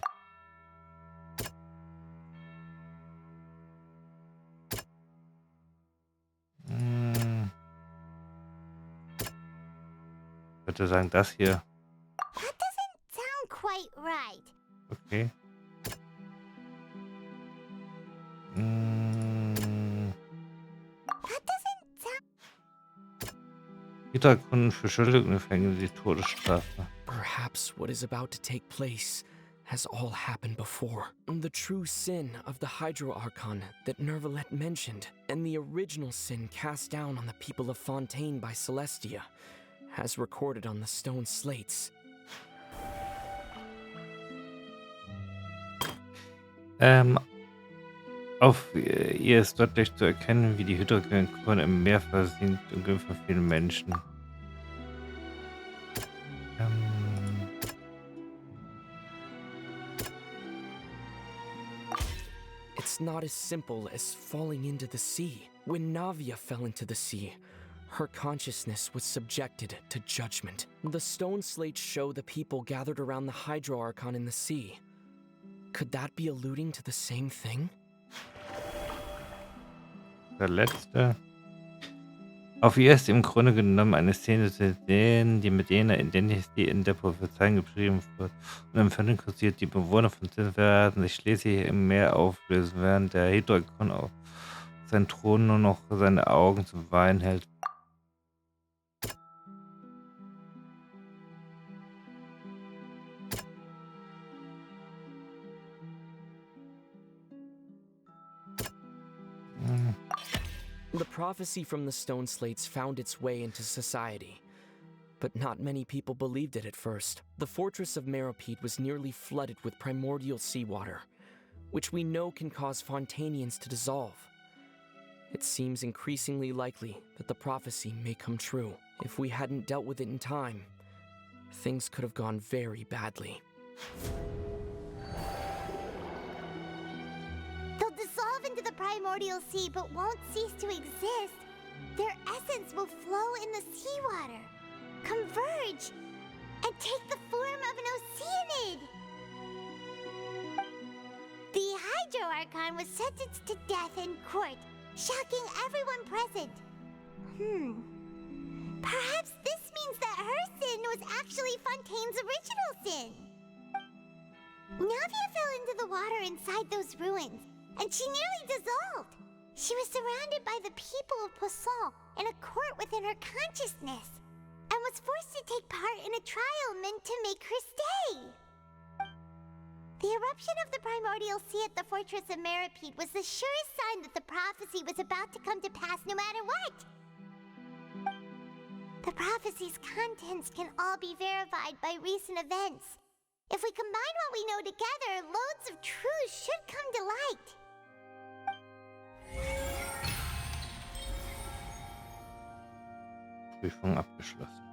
Ich würde sagen, das hier. That doesn't sound quite right. Okay. That doesn't sound... Hydra-Kunden für Schuldig und verhängen die Todesstrafe. Perhaps what is about to take place has all happened before. The true sin of the Hydro Archon that Nervalet mentioned, and the original sin cast down on the people of Fontaine by Celestia, as recorded on the stone slates. Auf ihr ist deutlich zu erkennen, wie die Hydra-Kunden im Meer versinkt und von vielen Menschen. It's not as simple as falling into the sea. When Navia fell into the sea, her consciousness was subjected to judgment. The stone slates show the people gathered around the Hydro Archon in the sea. Could that be alluding to the same thing? Der letzte. Auf ihr ist im Grunde genommen eine Szene zu sehen, die mit jener identisch die in der Prophezeiung beschrieben wird und im Fernsehen kursiert. Die Bewohner von Sieben werden sich schließlich im Meer auflösen, während der Hydra-Ikon auf seinen Thron nur noch seine Augen zum Weinen hält. The prophecy from the stone slates found its way into society, but not many people believed it at first. The fortress of Meropide was nearly flooded with primordial seawater, which we know can cause Fontanians to dissolve. It seems increasingly likely that the prophecy may come true. If we hadn't dealt with it in time, things could have gone very badly. Primordial sea but won't cease to exist. Their essence will flow in the seawater, converge, and take the form of an Oceanid. The Hydro Archon was sentenced to death in court, shocking everyone present. Perhaps this means that her sin was actually Fontaine's original sin. Navia fell into the water inside those ruins, and she nearly dissolved. She was surrounded by the people of Poisson in a court within her consciousness, and was forced to take part in a trial meant to make her stay. The eruption of the primordial sea at the fortress of Meropide was the surest sign that the prophecy was about to come to pass no matter what. The prophecy's contents can all be verified by recent events. If we combine what we know together, loads of truths should come to light. Prüfung abgeschlossen.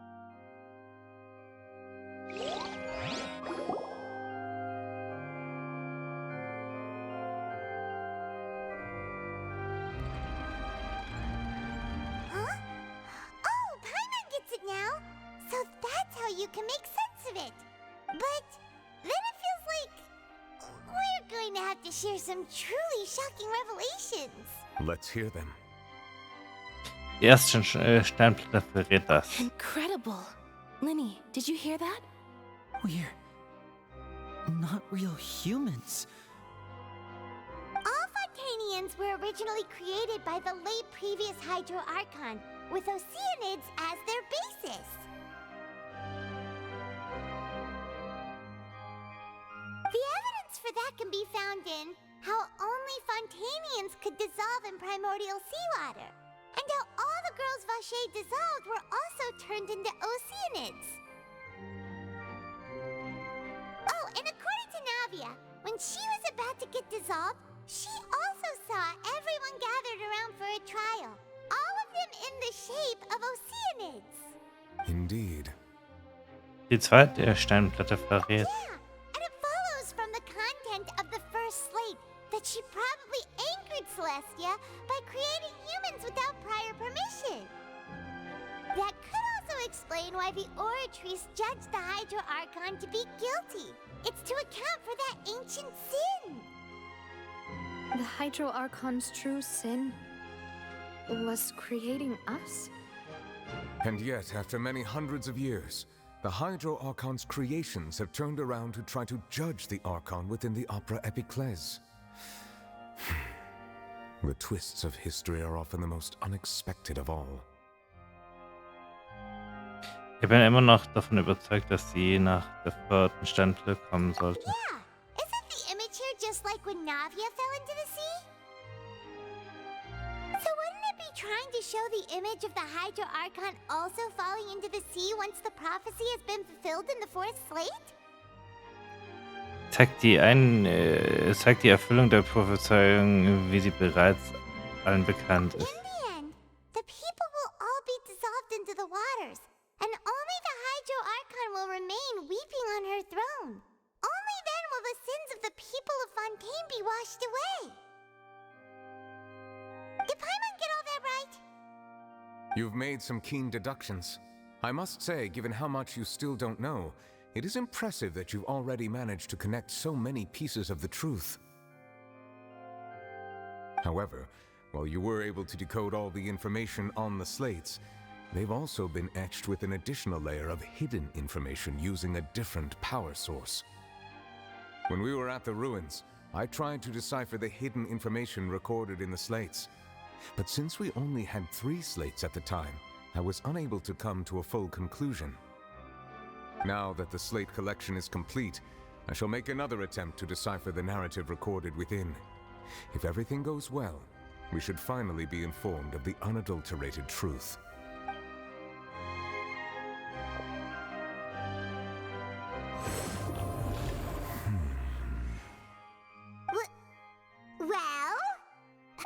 Huh? Oh, Paimon gets it now! So that's how you can make sense of it. But then it feels like we're going to have to share some truly shocking revelations. Let's hear them. Die ersten Sternblätter verrät das. Incredible. Linny, did you hear that? We're not real humans. All Fontanians were originally created by the late previous Hydro Archon, with Oceanids as their basis. that can be found in how only Fontanians could dissolve in primordial seawater, and how all the girls Vacher dissolved were also turned into Oceanids. Oh, and according to Navia, when she was about to get dissolved, she also saw everyone gathered around for a trial, all of them in the shape of Oceanids. Indeed. Die zweite Steinplatte verrät. And it follows from the content of the first slate that she probably anchored Celestia by creating humans without prior permission. That could also explain why the Oratrice judged the Hydro Archon to be guilty. It's to account for that ancient sin. The Hydro Archon's true sin was creating us? And yet, after many hundreds of years, the Hydro Archon's creations have turned around to try to judge the Archon within the Opera Epiclese. The twists of history are often the most unexpected of all. Ich bin immer noch davon überzeugt, dass sie nach der 4. Steinplatte kommen sollte. Yeah, isn't the image here just like when Navia fell into the sea? So wouldn't it be trying to show the image of the Hydro Archon also falling into the sea once the prophecy has been fulfilled in the 4th slate? Zeigt die Erfüllung der Prophezeiung, wie sie bereits allen bekannt ist. In the end, the people will all be dissolved into the waters, and only the Hydro Archon will remain weeping on her throne. Only then will the sins of the people of Fontaine be washed away. Did Paimon get all that right? You've made some keen deductions. I must say, given how much you still don't know, it is impressive that you've already managed to connect so many pieces of the truth. However, while you were able to decode all the information on the slates, they've also been etched with an additional layer of hidden information using a different power source. When we were at the ruins, I tried to decipher the hidden information recorded in the slates. But since we only had 3 slates at the time, I was unable to come to a full conclusion. Now that the slate collection is complete, I shall make another attempt to decipher the narrative recorded within. If everything goes well, we should finally be informed of the unadulterated truth. Well?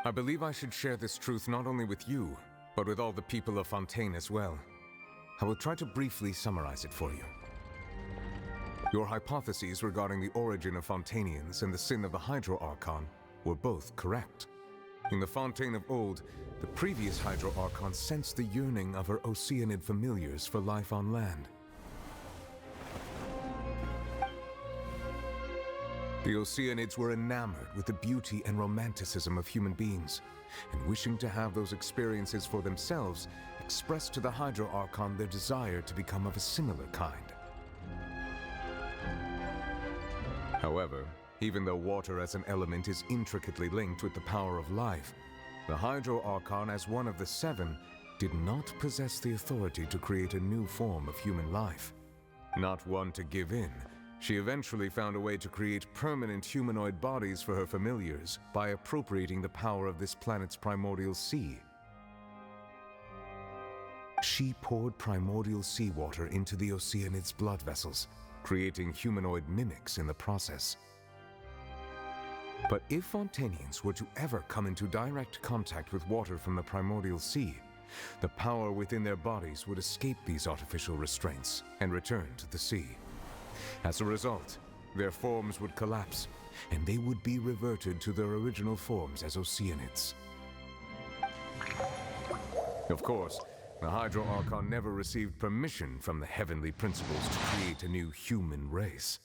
I believe I should share this truth not only with you, but with all the people of Fontaine as well. I will try to briefly summarize it for you. Your hypotheses regarding the origin of Fontanians and the sin of the Hydro Archon were both correct. In the Fontaine of old, the previous Hydro Archon sensed the yearning of her Oceanid familiars for life on land. The Oceanids were enamored with the beauty and romanticism of human beings, and wishing to have those experiences for themselves, expressed to the Hydro Archon their desire to become of a similar kind. However, even though water as an element is intricately linked with the power of life, the Hydro Archon, as one of the 7, did not possess the authority to create a new form of human life. Not one to give in, she eventually found a way to create permanent humanoid bodies for her familiars by appropriating the power of this planet's primordial sea. She poured primordial seawater into the Oceanids' blood vessels, creating humanoid mimics in the process. But if Fontanians were to ever come into direct contact with water from the primordial sea, the power within their bodies would escape these artificial restraints and return to the sea. As a result, their forms would collapse, and they would be reverted to their original forms as Oceanids. Of course, the Hydro Archon never received permission from the heavenly principles to create a new human race.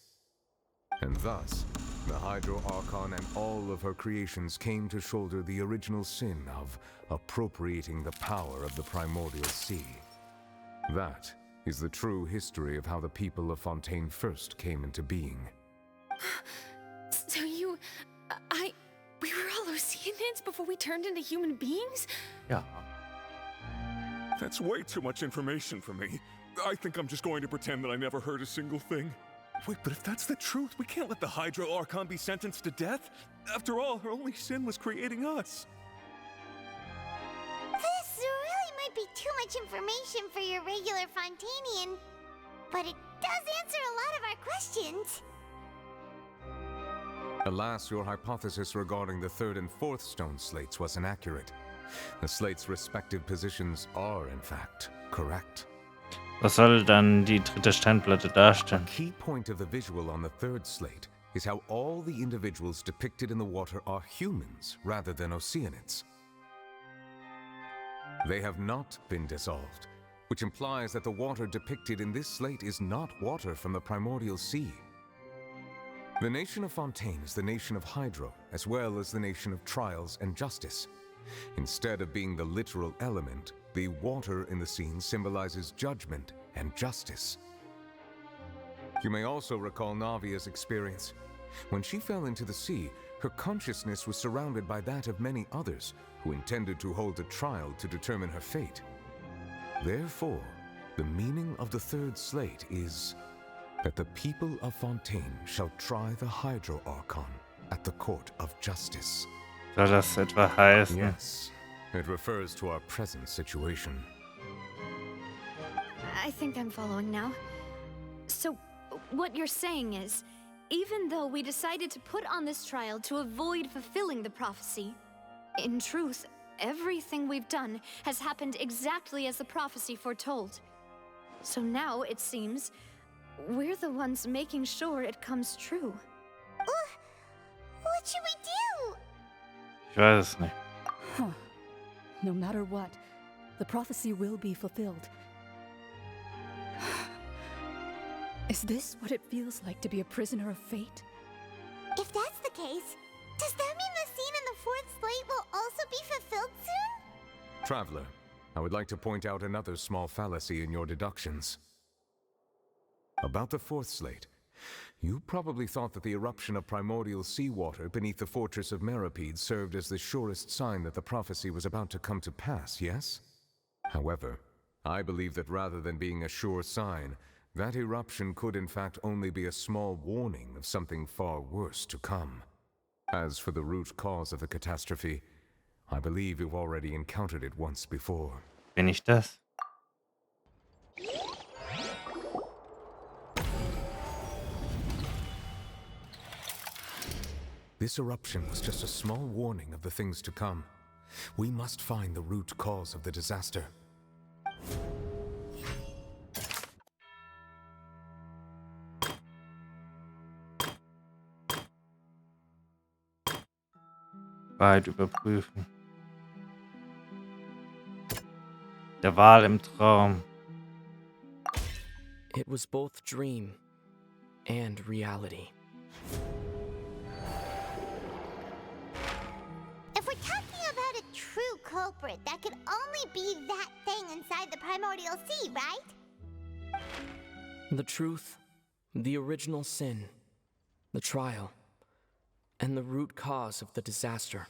And thus, the Hydro Archon and all of her creations came to shoulder the original sin of appropriating the power of the primordial sea. That is the true history of how the people of Fontaine first came into being. So we were all Oceanids before we turned into human beings? Yeah. That's way too much information for me. I think I'm just going to pretend that I never heard a single thing. Wait, but if that's the truth, we can't let the Hydro Archon be sentenced to death. After all, her only sin was creating us. This really might be too much information for your regular Fontanian, but it does answer a lot of our questions. Alas, your hypothesis regarding the third and fourth stone slates was inaccurate. The slates' respective positions are, in fact, correct. Was soll dann die dritte Steinplatte darstellen? A key point of the visual on the third slate is how all the individuals depicted in the water are humans rather than Oceanids. They have not been dissolved, which implies that the water depicted in this slate is not water from the primordial sea. The nation of Fontaine is the nation of Hydro, as well as the nation of trials and justice. Instead of being the literal element, the water in the scene symbolizes judgment and justice. You may also recall Navia's experience. When she fell into the sea, her consciousness was surrounded by that of many others who intended to hold a trial to determine her fate. Therefore, the meaning of the third slate is that the people of Fontaine shall try the Hydro Archon at the court of justice. Soll das etwa heißen? Yes, it refers to our present situation. I think I'm following now. So, what you're saying is, even though we decided to put on this trial to avoid fulfilling the prophecy, in truth, everything we've done has happened exactly as the prophecy foretold. So now, it seems, we're the ones making sure it comes true. What should we do? Ich weiß es nicht. Huh. No matter what, the prophecy will be fulfilled. Is this what it feels like to be a prisoner of fate? If that's the case, does that mean the scene in the fourth slate will also be fulfilled soon? Traveler, I would like to point out another small fallacy in your deductions. About the fourth slate, you probably thought that the eruption of primordial seawater beneath the fortress of Meripede served as the surest sign that the prophecy was about to come to pass, yes? However, I believe that rather than being a sure sign, that eruption could in fact only be a small warning of something far worse to come. As for the root cause of the catastrophe, I believe you've already encountered it once before. Bin ich das? This eruption was just a small warning of the things to come. We must find the root cause of the disaster. Wahrheit überprüfen. Der Wal im Traum. It was both dream and reality. If we're talking about a true culprit, that could only be that thing inside the primordial sea, right? The truth, the original sin, the trial, and the root cause of the disaster.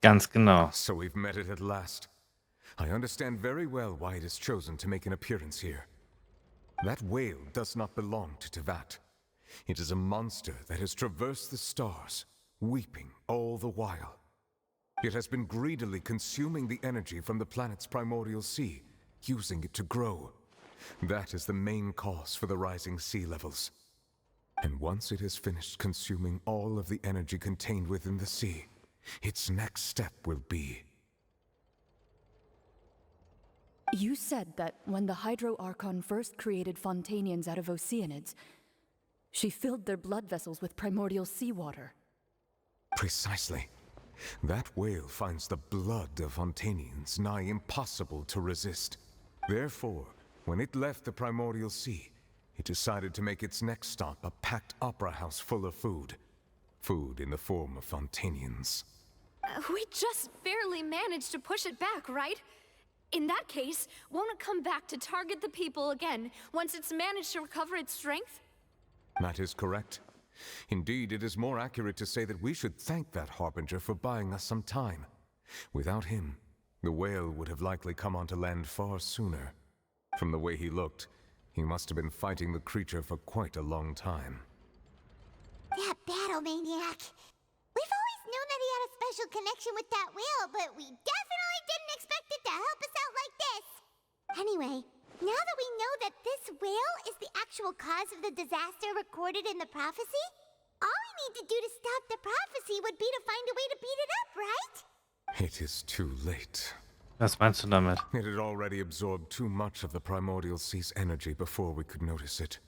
Ganz genau. So we've met it at last. I understand very well why it has chosen to make an appearance here. That whale does not belong to Teyvat. It is a monster that has traversed the stars, weeping all the while. It has been greedily consuming the energy from the planet's primordial sea, using it to grow. That is the main cause for the rising sea levels. And once it has finished consuming all of the energy contained within the sea, its next step will be... You said that when the Hydro Archon first created Fontanians out of Oceanids, she filled their blood vessels with primordial seawater. Precisely. That whale finds the blood of Fontanians nigh impossible to resist. Therefore, when it left the primordial sea, it decided to make its next stop a packed opera house full of food. Food in the form of Fontanians. We just barely managed to push it back, right? In that case, won't it come back to target the people again once it's managed to recover its strength? That is correct. Indeed, it is more accurate to say that we should thank that Harbinger for buying us some time. Without him, the whale would have likely come onto land far sooner. From the way he looked, he must have been fighting the creature for quite a long time. That battle maniac. We've always known that he had a special connection with that whale, but we definitely didn't expect it to help us out like this. Anyway, now that we know that this whale is the actual cause of the disaster recorded in the prophecy, all we need to do to stop the prophecy would be to find a way to beat it up, right? It is too late. Was meinst du damit? It had already absorbed too much of the primordial sea's energy before we could notice it.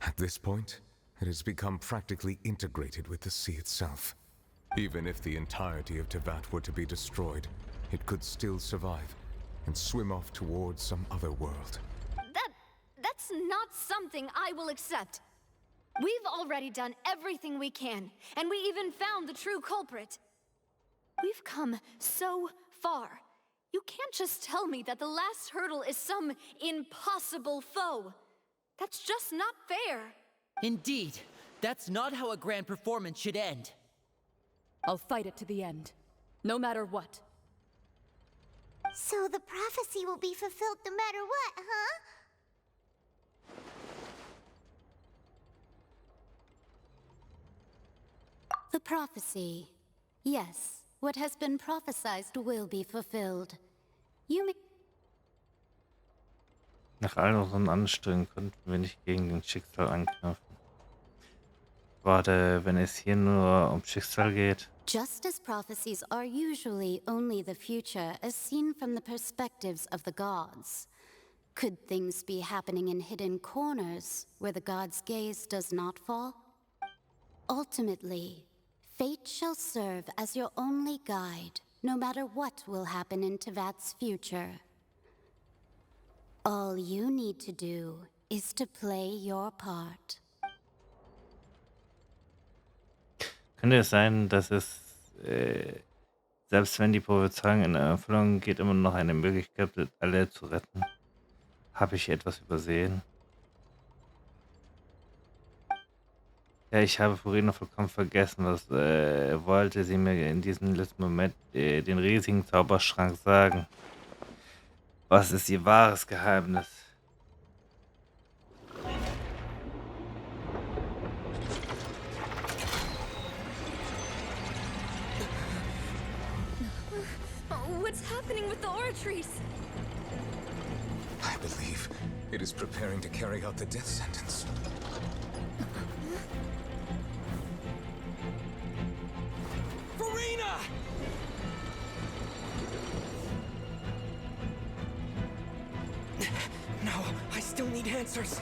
At this point, it has become practically integrated with the sea itself. Even if the entirety of Teyvat were to be destroyed, it could still survive and swim off towards some other world. That's not something I will accept. We've already done everything we can, and we even found the true culprit. We've come so far. You can't just tell me that the last hurdle is some impossible foe. That's just not fair. Indeed, that's not how a grand performance should end. I'll fight it to the end, no matter what. So the prophecy will be fulfilled no matter what, huh? The prophecy. Yes, what has been prophesied will be fulfilled. You may... Nach all unseren Anstrengungen konnten wir nicht gegen den Schicksal ankämpfen. Gerade wenn es hier nur um Schicksal geht. Just as prophecies are usually only the future as seen from the perspectives of the gods, could things be happening in hidden corners where the gods' gaze does not fall? Ultimately, fate shall serve as your only guide, no matter what will happen in Teyvat's future. All you need to do is to play your part. Könnte es sein, dass es, selbst wenn die Prophezeiung in Erfüllung geht, immer noch eine Möglichkeit gibt, alle zu retten? Habe ich etwas übersehen? Ja, ich habe vorhin vollkommen vergessen, was wollte sie mir in diesem letzten Moment den riesigen Zauberschrank sagen. Was ist ihr wahres Geheimnis? What's happening with the aura trees? I believe it is preparing to carry out the death sentence. Furina! No, I still need answers.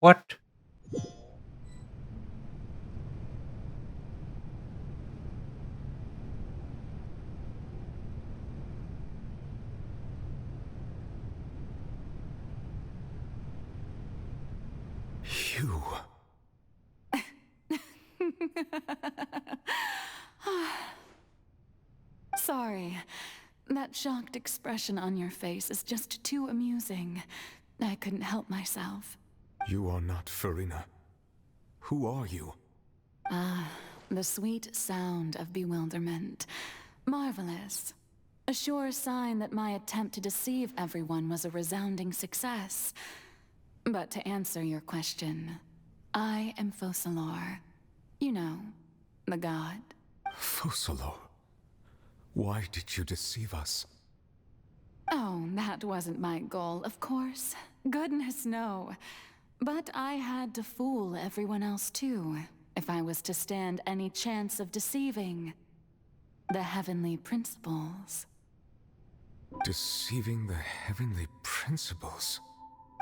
What? you? Sorry. That shocked expression on your face is just too amusing. I couldn't help myself. You are not Farina. Who are you? The sweet sound of bewilderment. Marvelous. A sure sign that my attempt to deceive everyone was a resounding success. But to answer your question, I am Focalor. You know, the god. Focalor? Why did you deceive us? Oh, that wasn't my goal, of course. Goodness, no. But I had to fool everyone else too, if I was to stand any chance of deceiving the heavenly principles. Deceiving the heavenly principles?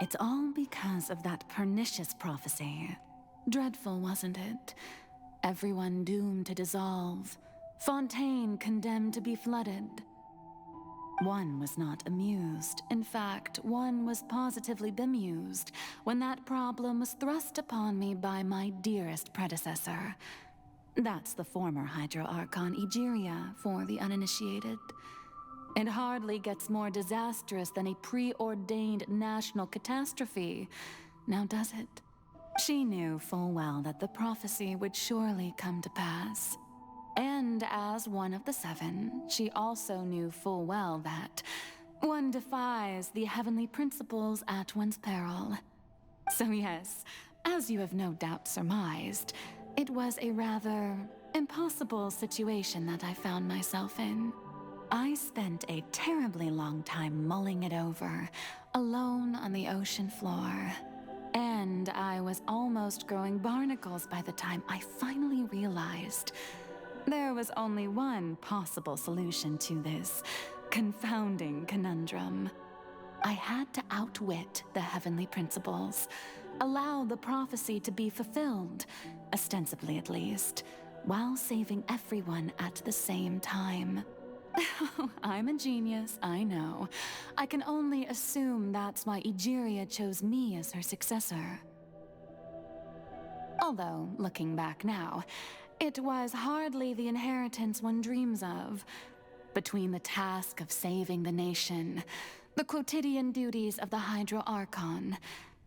It's all because of that pernicious prophecy. Dreadful, wasn't it? Everyone doomed to dissolve. Fontaine condemned to be flooded. One was not amused. In fact, one was positively bemused when that problem was thrust upon me by my dearest predecessor. That's the former Hydro Archon Egeria for the uninitiated. It hardly gets more disastrous than a preordained national catastrophe, now does it? She knew full well that the prophecy would surely come to pass. And as one of the seven, she also knew full well that one defies the heavenly principles at one's peril. So yes, as you have no doubt surmised, it was a rather impossible situation that I found myself in. I spent a terribly long time mulling it over, alone on the ocean floor. And I was almost growing barnacles by the time I finally realized there was only one possible solution to this confounding conundrum. I had to outwit the heavenly principles, allow the prophecy to be fulfilled, ostensibly at least, while saving everyone at the same time. I'm a genius, I know. I can only assume that's why Egeria chose me as her successor. Although, looking back now, it was hardly the inheritance one dreams of. Between the task of saving the nation, the quotidian duties of the Hydro Archon,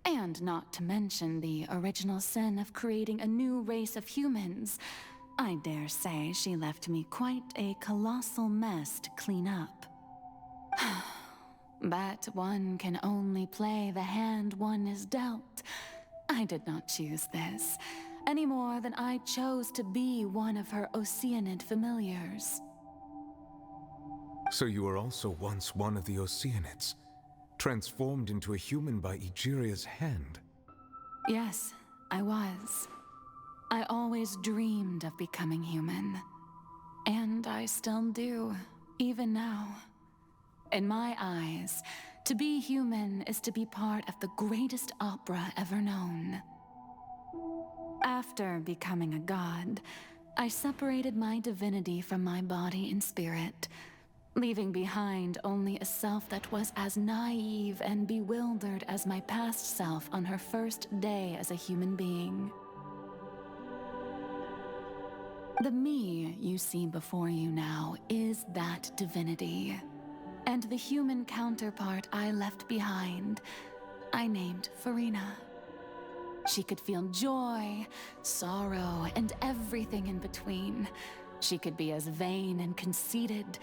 and not to mention the original sin of creating a new race of humans, I dare say she left me quite a colossal mess to clean up. But one can only play the hand one is dealt. I did not choose this, any more than I chose to be one of her Oceanid familiars. So you were also once one of the Oceanids, transformed into a human by Egeria's hand? Yes, I was. I always dreamed of becoming human. And I still do, even now. In my eyes, to be human is to be part of the greatest opera ever known. After becoming a god, I separated my divinity from my body and spirit, leaving behind only a self that was as naive and bewildered as my past self on her first day as a human being. The me you see before you now is that divinity, and the human counterpart I left behind, I named Farina. She could feel joy, sorrow, and everything in between. She could be as vain and conceited,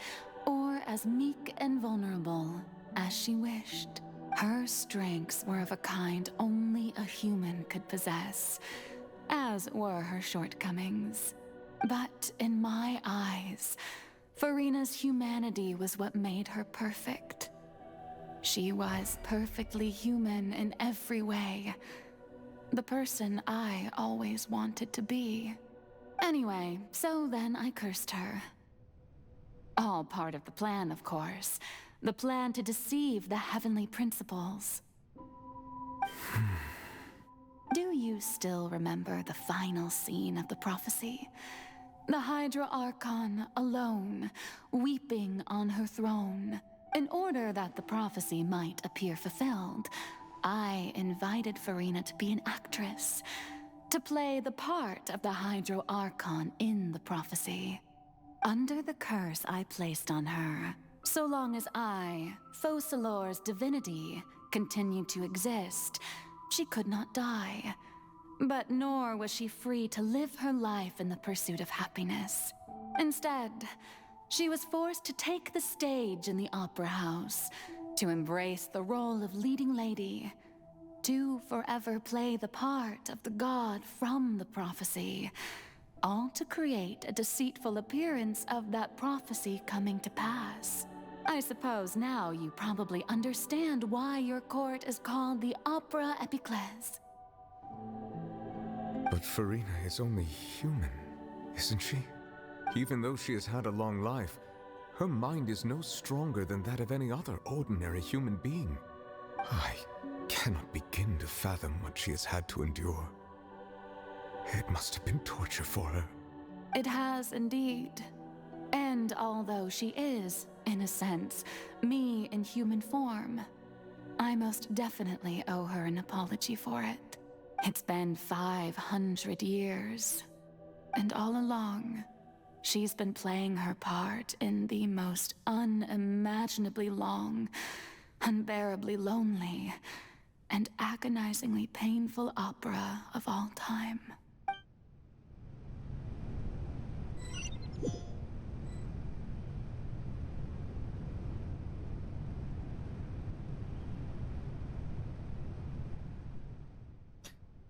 or as meek and vulnerable as she wished. Her strengths were of a kind only a human could possess, as were her shortcomings. But in my eyes, Farina's humanity was what made her perfect. She was perfectly human in every way. The person I always wanted to be. Anyway, so then I cursed her. All part of the plan, of course. The plan to deceive the heavenly principles. Do you still remember the final scene of the prophecy? The Hydra Archon alone, weeping on her throne, in order that the prophecy might appear fulfilled. I invited Farina to be an actress, to play the part of the Hydro Archon in the prophecy. Under the curse I placed on her, so long as I, Focalor's divinity, continued to exist, she could not die. But nor was she free to live her life in the pursuit of happiness. Instead, she was forced to take the stage in the opera house, to embrace the role of leading lady, to forever play the part of the god from the prophecy, all to create a deceitful appearance of that prophecy coming to pass. I suppose now you probably understand why your court is called the Opera Epiclese. But Farina is only human, isn't she? Even though she has had a long life, her mind is no stronger than that of any other ordinary human being. I cannot begin to fathom what she has had to endure. It must have been torture for her. It has indeed. And although she is, in a sense, me in human form, I most definitely owe her an apology for it. It's been 500 years, and all along, she's been playing her part in the most unimaginably long, unbearably lonely, and agonizingly painful opera of all time.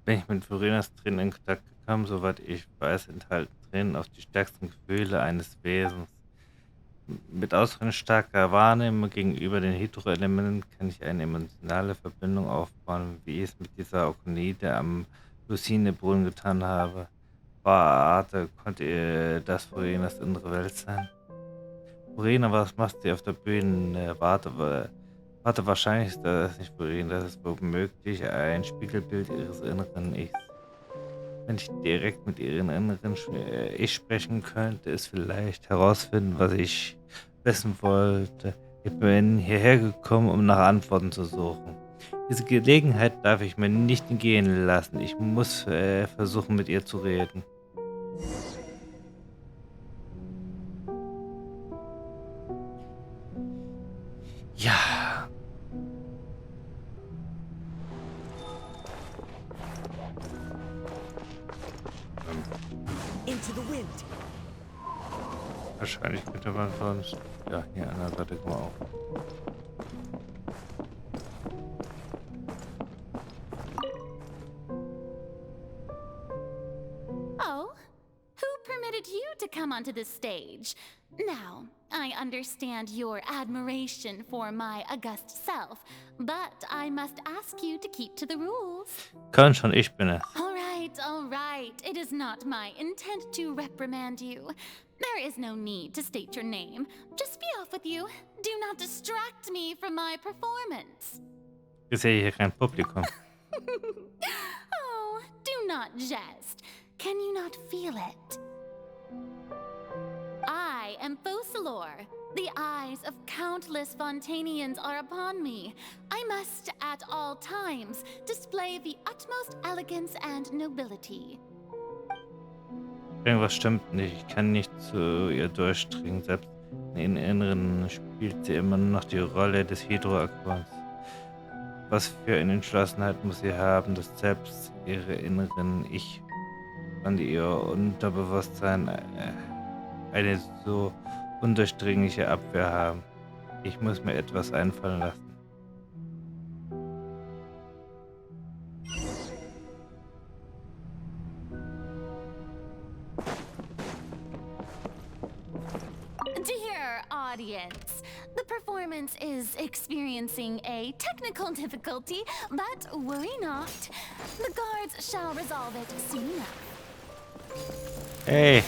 Bin ich mit Farinas Tränen in Kontakt gekommen, soweit ich weiß, enthalten Tränen auch die stärksten Gefühle eines Wesens. Mit ausreichend starker Wahrnehmung gegenüber den Hydroelementen kann ich eine emotionale Verbindung aufbauen, wie ich es mit dieser Okonide am Lucinebrunnen getan habe. Frau Arte, konnte das Farinas innere Welt sein? Farina, was machst du auf der Bühne? Warte, wahrscheinlich ist das nicht Farina, das ist womöglich ein Spiegelbild ihres inneren Ichs. Wenn ich direkt mit ihrem inneren Ich sprechen könnte, es vielleicht herausfinden, was ich wissen wollte. Ich bin hierher gekommen, um nach Antworten zu suchen. Diese Gelegenheit darf ich mir nicht entgehen lassen. Ich muss versuchen, mit ihr zu reden. Ja. Into the wind. Wahrscheinlich könnte man sonst. Ja, hier an der Seite mal auf. Oh, who permitted you to come onto the stage? Now, I understand your admiration for my august self, but I must ask you to keep to the rules. Kann schon, ich bin es. All right. It is not my intent to reprimand you. There is no need to state your name. Just be off with you. Do not distract me from my performance. Ich sehe hier kein Publikum. Oh, do not jest. Can you not feel it? I am Focalor. The eyes of countless Fontanians are upon me. I must, at all times, display the utmost elegance and nobility. Irgendwas stimmt nicht. Ich kann nicht zu ihr durchdringen. Selbst in ihrem Inneren spielt sie immer noch die Rolle des Hydroarchons. Was für eine Entschlossenheit muss sie haben, dass selbst ihre inneren Ich und ihr Unterbewusstsein eine so undurchdringliche Abwehr haben. Ich muss mir etwas einfallen lassen. Dear audience, the performance is experiencing a technical difficulty, but worry not. The guards shall resolve it soon enough. Hey!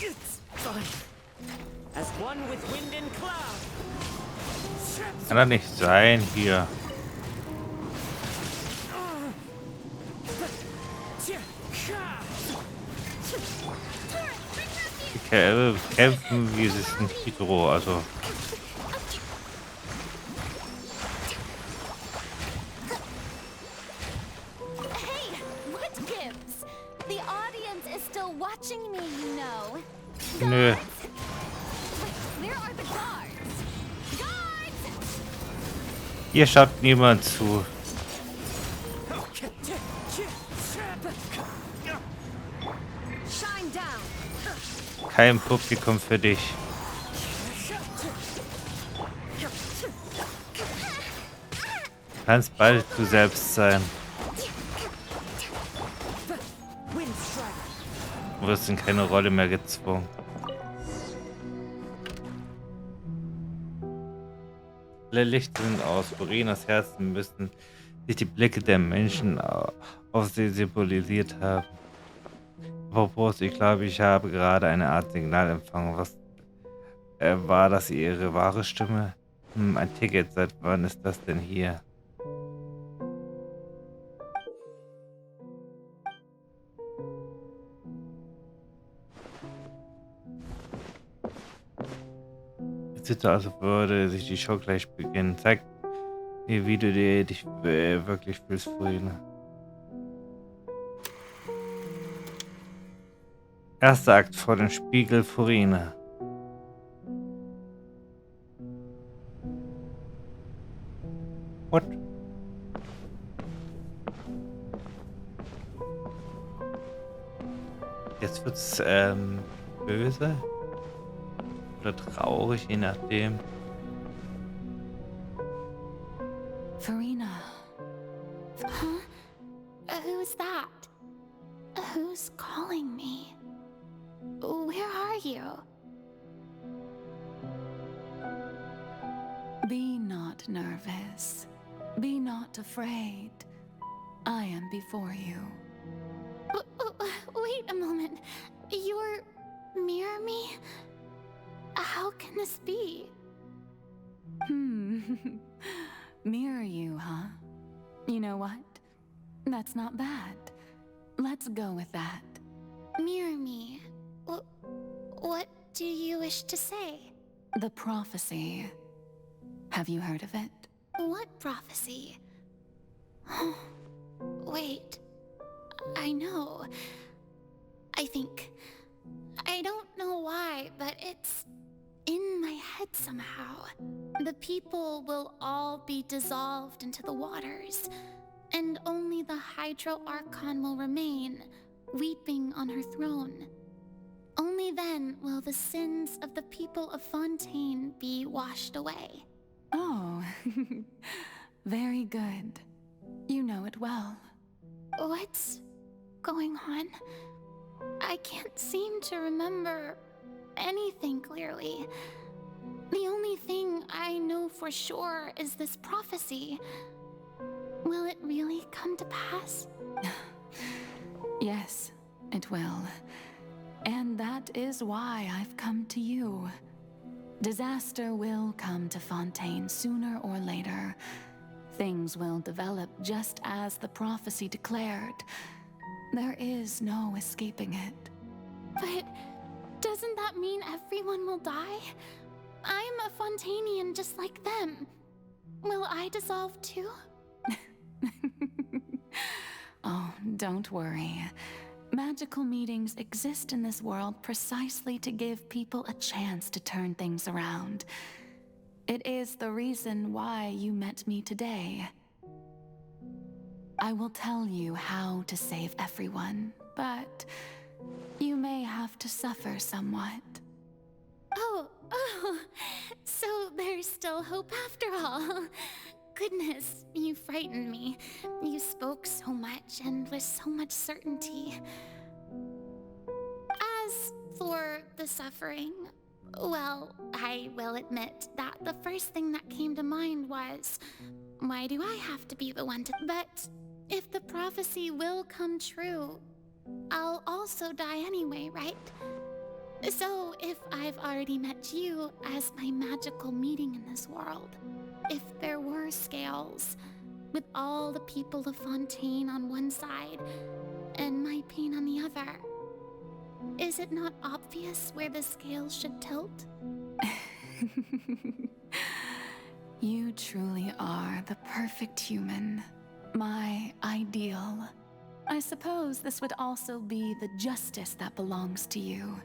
It's fine. As one with wind and cloud. Kann das nicht sein hier. kämpfen wie es ein Hydro, also. Hey, what gives? The audience is still watching me, you know. Nö. Where are the guards? Guards! Hier schaut niemand zu. Shine down. Kein Publikum für dich. Du kannst bald du selbst sein. Du wirst in keine Rolle mehr gezwungen. Alle Lichter sind aus. Furinas Herzen müssen sich die Blicke der Menschen auf sie symbolisiert haben. Apropos, ich glaube, ich habe gerade eine Art Signal empfangen. Was war das Ihre wahre Stimme? Ein Ticket. Seit wann ist das denn hier? Es sieht so aus, als würde sich die Show gleich beginnen. Zeig mir, wie du dich wirklich fühlst, Furina. Erster Akt vor dem Spiegel, Furina. What? Jetzt wird's böse oder traurig, je nachdem. Furina. Huh? Who's that? Who's calling me? Where are you? Be not nervous. Be not afraid. I am before you. Wait a moment. You're mirror me? How can this be? Mirror you, huh? You know what? That's not bad. Let's go with that. Mirror me. What do you wish to say? The prophecy. Have you heard of it? What prophecy? Wait. I know. I think. I don't know why, but it's in my head somehow. The people will all be dissolved into the waters, and only the Hydro Archon will remain, weeping on her throne. Only then will the sins of the people of Fontaine be washed away. Oh, very good. You know it well. What's going on? I can't seem to remember anything clearly. The only thing I know for sure is this prophecy. Will it really come to pass? Yes, it will. And that is why I've come to you. Disaster will come to Fontaine sooner or later. Things will develop just as the prophecy declared. There is no escaping it. But doesn't that mean everyone will die? I'm a Fontainian just like them. Will I dissolve too? Oh, don't worry. Magical meetings exist in this world precisely to give people a chance to turn things around. It is the reason why you met me today. I will tell you how to save everyone, but you may have to suffer somewhat. Oh, so there's still hope after all. Goodness, you frightened me. You spoke so much and with so much certainty. As for the suffering, well, I will admit that the first thing that came to mind was, why do I have to be the one to... But if the prophecy will come true, I'll also die anyway, right? So if I've already met you as my magical meeting in this world, if there were scales, with all the people of Fontaine on one side, and my pain on the other, Is it not obvious where the scales should tilt? You truly are the perfect human. My ideal. I suppose this would also be the justice that belongs to you.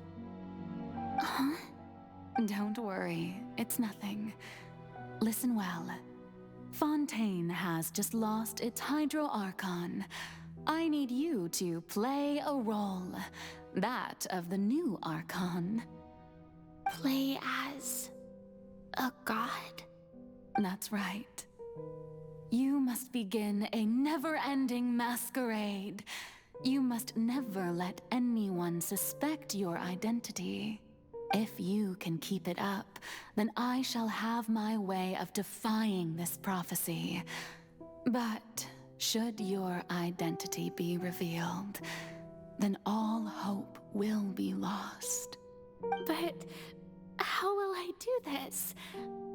Huh? Don't worry, it's nothing. Listen well. Fontaine has just lost its Hydro Archon. I need you to play a role. That of the new Archon. Play as a god? That's right. You must begin a never-ending masquerade. You must never let anyone suspect your identity. If you can keep it up, then I shall have my way of defying this prophecy. But should your identity be revealed, then all hope will be lost. But how will I do this?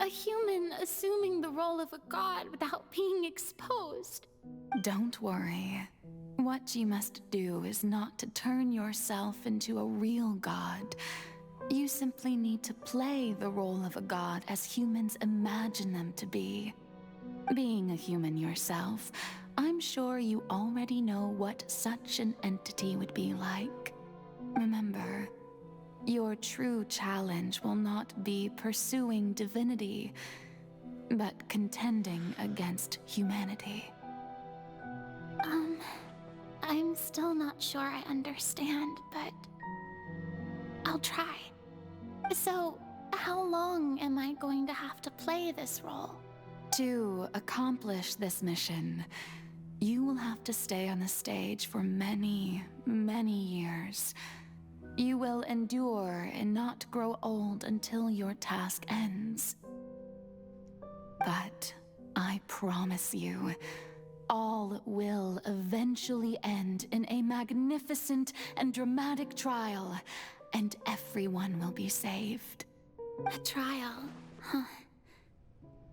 A human assuming the role of a god without being exposed. Don't worry. What you must do is not to turn yourself into a real god. You simply need to play the role of a god as humans imagine them to be. Being a human yourself, I'm sure you already know what such an entity would be like. Remember, your true challenge will not be pursuing divinity, but contending against humanity. I'm still not sure I understand, but I'll try. So, how long am I going to have to play this role? To accomplish this mission, you will have to stay on the stage for many, many years. You will endure and not grow old until your task ends. But I promise you, all will eventually end in a magnificent and dramatic trial, and everyone will be saved. A trial, huh?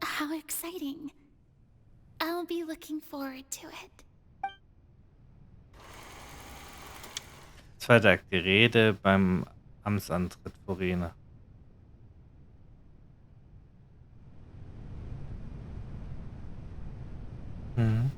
How exciting. I'll be looking forward to it. Zweiter Akt, die Rede beim Amtsantritt vor Rene. Mhm.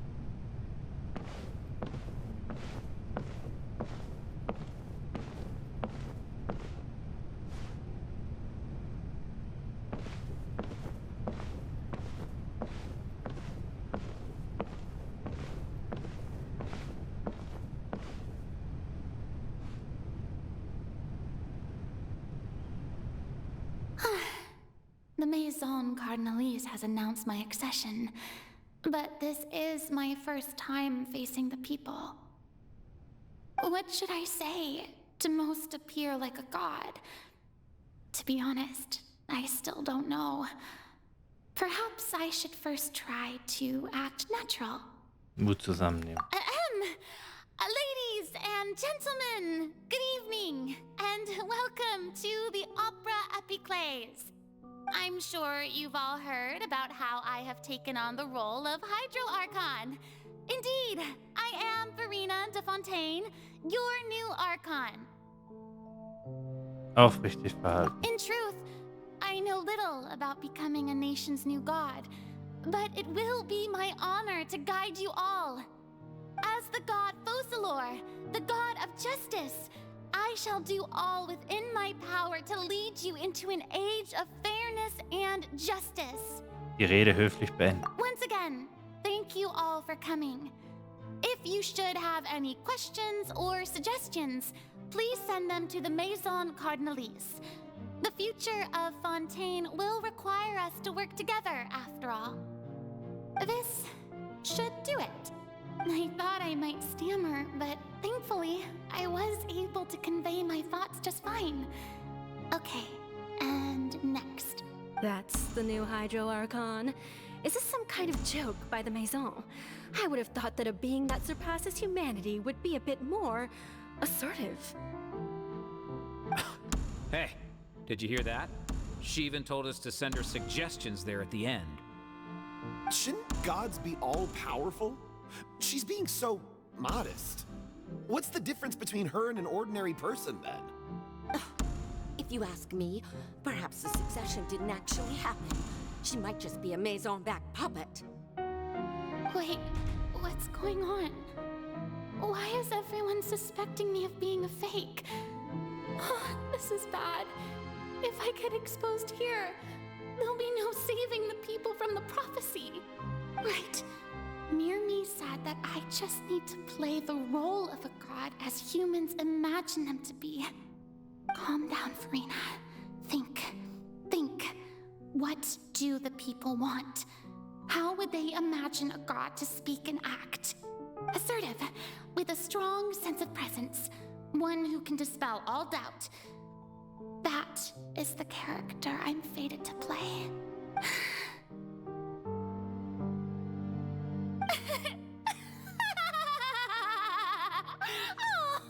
The Maison Cardinalise has announced my accession, but this is my first time facing the people. What should I say to most appear like a god? To be honest, I still don't know. Perhaps I should first try to act natural. Mut zusammennehmen. Ladies and gentlemen, good evening, and welcome to the Opera Epiclese. I'm sure you've all heard about how I have taken on the role of Hydro Archon. Indeed, I am Verena de Fontaine, your new Archon. Aufrichtig verhalten. In truth, I know little about becoming a nation's new god, but it will be my honor to guide you all. As the god Fosalor, the god of justice, I shall do all within my power to lead you into an age of fairness and justice. Die Rede höflich beenden. Once again, thank you all for coming. If you should have any questions or suggestions, please send them to the Maison Cardinalise. The future of Fontaine will require us to work together, after all. This should do it. I thought I might stammer, but thankfully, I was able to convey my thoughts just fine. Okay, and next. That's the new Hydro Archon. Is this some kind of joke by the Maison? I would have thought that a being that surpasses humanity would be a bit more assertive. Hey, did you hear that? She even told us to send her suggestions there at the end. Shouldn't gods be all-powerful? She's being so modest. What's the difference between her and an ordinary person, then? If you ask me, perhaps the succession didn't actually happen. She might just be a maison-back puppet. Wait, what's going on? Why is everyone suspecting me of being a fake? Oh, this is bad. If I get exposed here, there'll be no saving the people from the prophecy. Right. Mirmi said that I just need to play the role of a god as humans imagine them to be. Calm down, Furina. Think. What do the people want? How would they imagine a god to speak and act? Assertive, with a strong sense of presence. One who can dispel all doubt. That is the character I'm fated to play.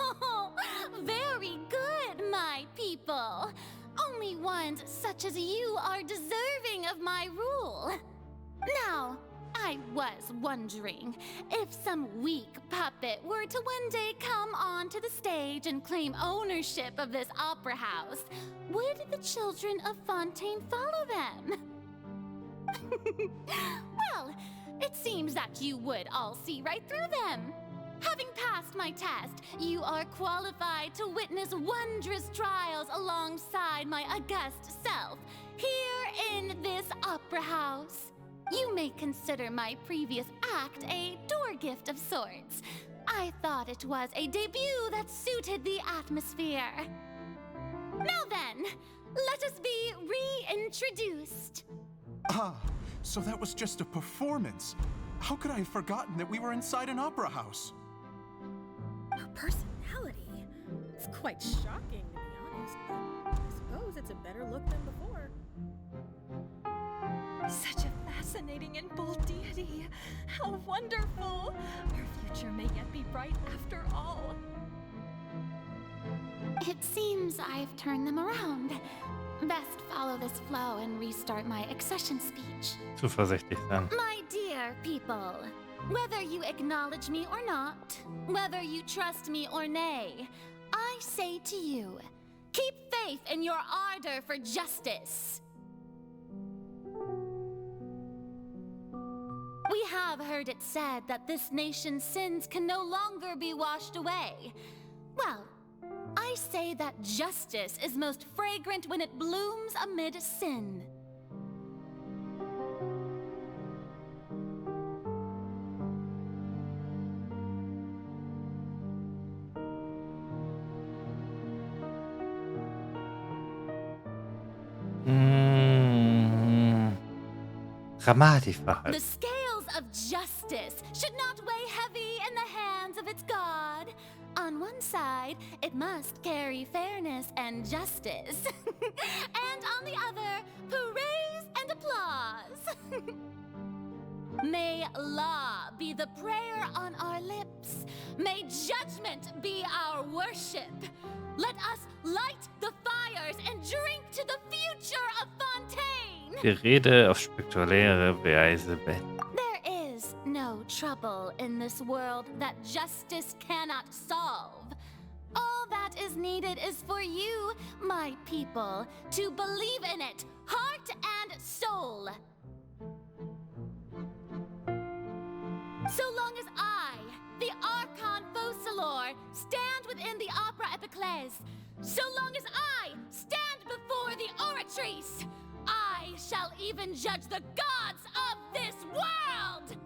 Oh, very good, my people. Only ones such as you are deserving of my rule. Now, I was wondering if some weak puppet were to one day come onto the stage and claim ownership of this opera house, would the children of Fontaine follow them? Well, it seems that you would all see right through them. Having passed my test, you are qualified to witness wondrous trials alongside my august self, here in this opera house. You may consider my previous act a door gift of sorts. I thought it was a debut that suited the atmosphere. Now then, let us be reintroduced. Ah, so that was just a performance. How could I have forgotten that we were inside an opera house? Her personality? It's quite shocking, to be honest, but I suppose it's a better look than before. Such a fascinating and bold deity. How wonderful! Our future may yet be bright after all. It seems I've turned them around. Best follow this flow and restart my accession speech. Zuversichtlich sein. My dear people, whether you acknowledge me or not, whether you trust me or nay, I say to you, keep faith in your ardor for justice. We have heard it said that this nation's sins can no longer be washed away. Well, I say that justice is most fragrant when it blooms amid sin. Dramatisch war The scales of justice should not weigh heavy in the hands of its God. On one side, it must carry fairness and justice. And on the other, praise and applause. May law be the prayer on our lips. May judgment be our worship. Let us light the fires and drink to the future of Fontaine. Die Rede auf spektakuläre Weise beenden. There is no trouble in this world that justice cannot solve. All that is needed is for you, my people, to believe in it, heart and soul. So long as I, the Archon Focalor, stand within the Opera Epiclese, so long as I stand before the Oratrice, I shall even judge the gods of this world!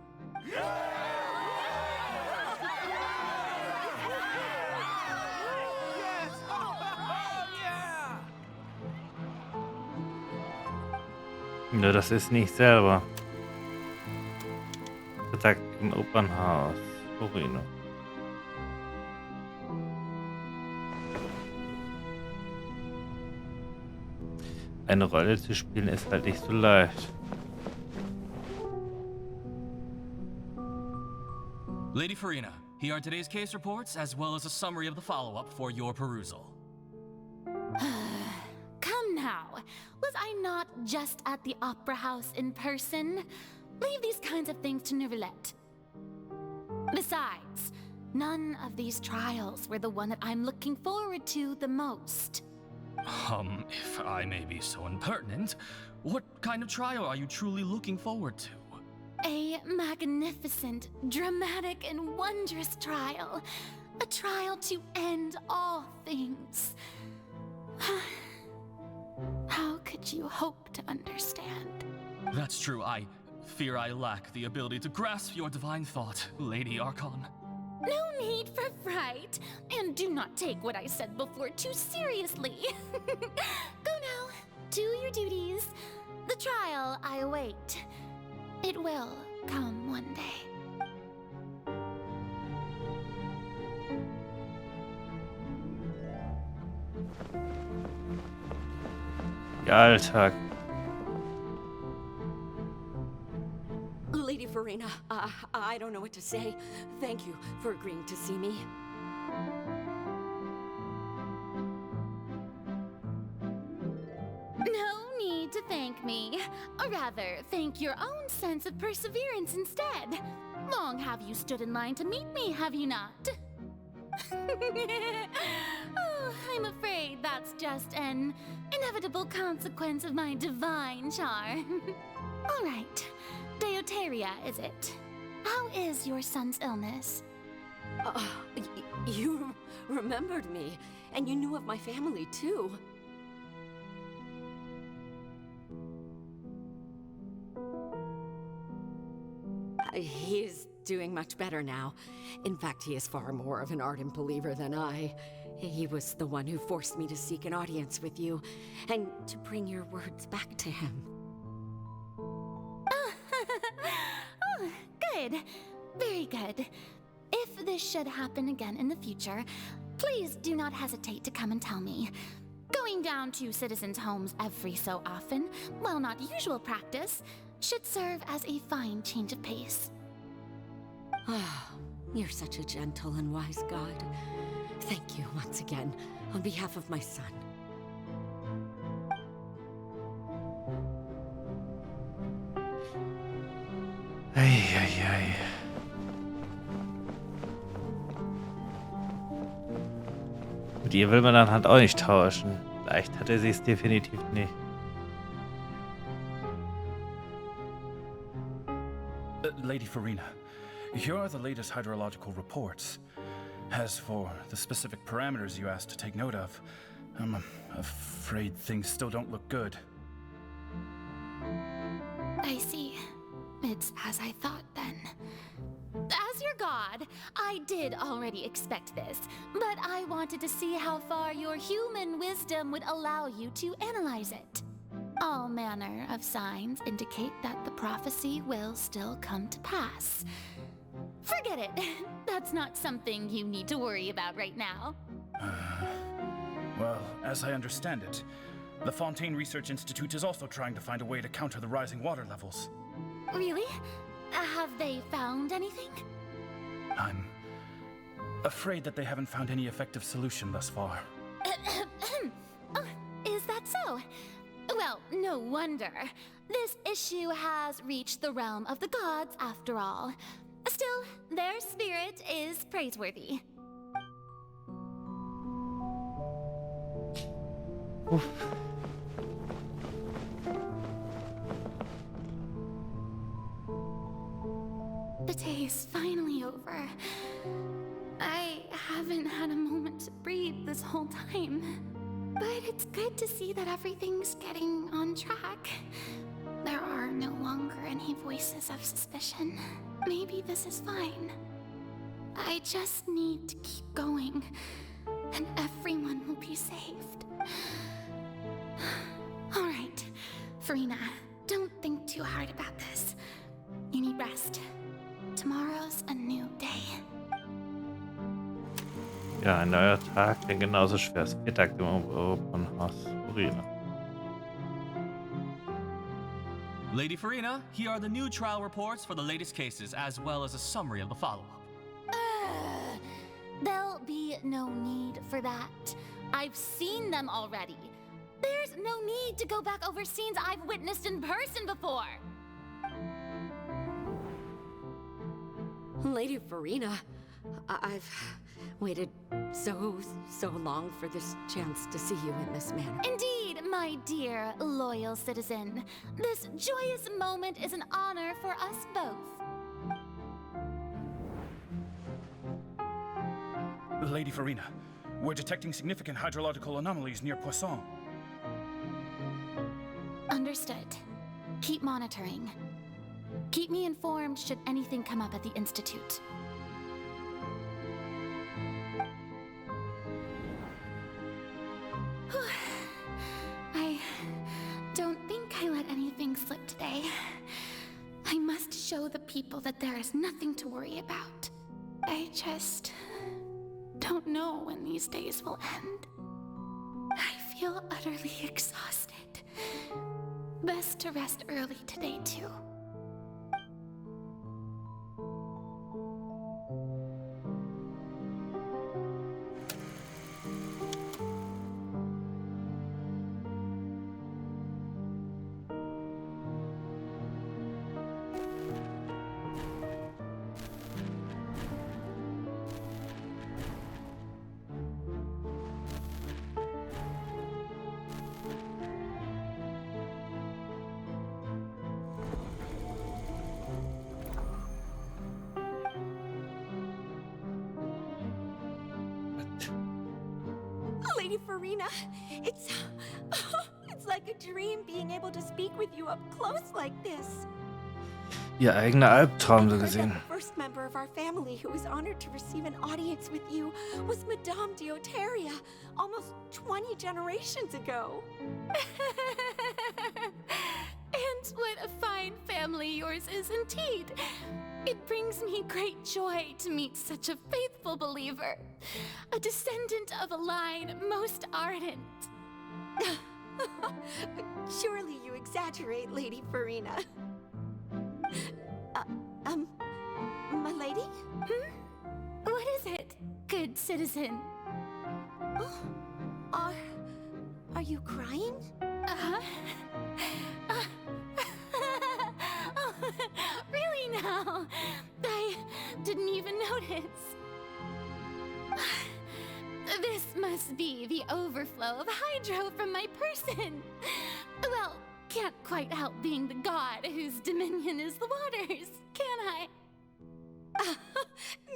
Nur das ist nicht selber. Kontakt im Opernhaus. Orino. Eine Rolle zu spielen ist halt nicht so leicht. Lady Furina, here are today's case reports as well as a summary of the follow-up for your perusal. Come now, was I not just at the Opera House in person? Leave these kinds of things to Neuvillette. Besides, none of these trials were the one that I'm looking forward to the most. If I may be so impertinent, what kind of trial are you truly looking forward to? A magnificent, dramatic, and wondrous trial. A trial to end all things. How could you hope to understand? That's true. I fear I lack the ability to grasp your divine thought, Lady Archon. No need for fright, and do not take what I said before too seriously. Go now, do your duties. The trial I await. It will come one day. Ja, Alltag. Lady Farina, I don't know what to say. Thank you for agreeing to see me. No need to thank me. Or rather, thank your own sense of perseverance instead. Long have you stood in line to meet me, have you not? Oh, I'm afraid that's just an inevitable consequence of my divine charm. All right. Deoteria, is it? How is your son's illness? You remembered me, and you knew of my family, too. He is doing much better now. In fact, he is far more of an ardent believer than I. He was the one who forced me to seek an audience with you, and to bring your words back to him. Oh, good. Very good. If this should happen again in the future, please do not hesitate to come and tell me. Going down to citizens' homes every so often, while not usual practice, should serve as a fine change of pace. Ah, you're such a gentle and wise god. Thank you once again, on behalf of my son. Eieiei. Mit ihr will man dann halt auch nicht tauschen. Leicht hat er sie es definitiv nicht. Lady Farina, here are the latest hydrological reports. As for the specific parameters you asked to take note of, I'm afraid things still don't look good. I see. It's as I thought then. As your god, I did already expect this, but I wanted to see how far your human wisdom would allow you to analyze it. All manner of signs indicate that the prophecy will still come to pass. Forget it. That's not something you need to worry about right now. Well, as I understand it, the Fontaine Research Institute is also trying to find a way to counter the rising water levels. Really? Have they found anything? I'm afraid that they haven't found any effective solution thus far. Oh, is that so? Well, no wonder. This issue has reached the realm of the gods, after all. Still, their spirit is praiseworthy. Oof. The day is finally over. I haven't had a moment to breathe this whole time. But it's good to see that everything's getting on track. There are no longer any voices of suspicion. Maybe this is fine. I just need to keep going, and everyone will be saved. All right, Farina, don't think too hard about this. You need rest. Tomorrow's a new day. Ja, ein neuer Tag, der genauso schwer ist. 4 Tage im Opernhaus. Farina. Lady Farina, here are the new trial reports for the latest cases, as well as a summary of the follow-up. There'll be no need for that. I've seen them already. There's no need to go back over scenes I've witnessed in person before. Lady Farina, I've waited so long for this chance to see you in this manner. Indeed, my dear, loyal citizen. This joyous moment is an honor for us both. Lady Farina, we're detecting significant hydrological anomalies near Poisson. Understood. Keep monitoring. Keep me informed should anything come up at the Institute. I don't think I let anything slip today. I must show the people that there is nothing to worry about. I just don't know when these days will end. I feel utterly exhausted. Best to rest early today, too. Lady Farina, it's like a dream being able to speak with you up close like this. Ihr eigener Albtraum so gesehen. The first member of our family who was honored to receive an audience with you was Madame Deoteria, almost 20 generations ago. And what a fine family yours is indeed. It brings me great joy to meet such a faithful believer, a descendant of a line most ardent. Surely you exaggerate, Lady Farina. My lady? What is it, good citizen? Are you crying? Really now? I didn't even notice. This must be the overflow of hydro from my person. Well, can't quite help being the god whose dominion is the waters, can I?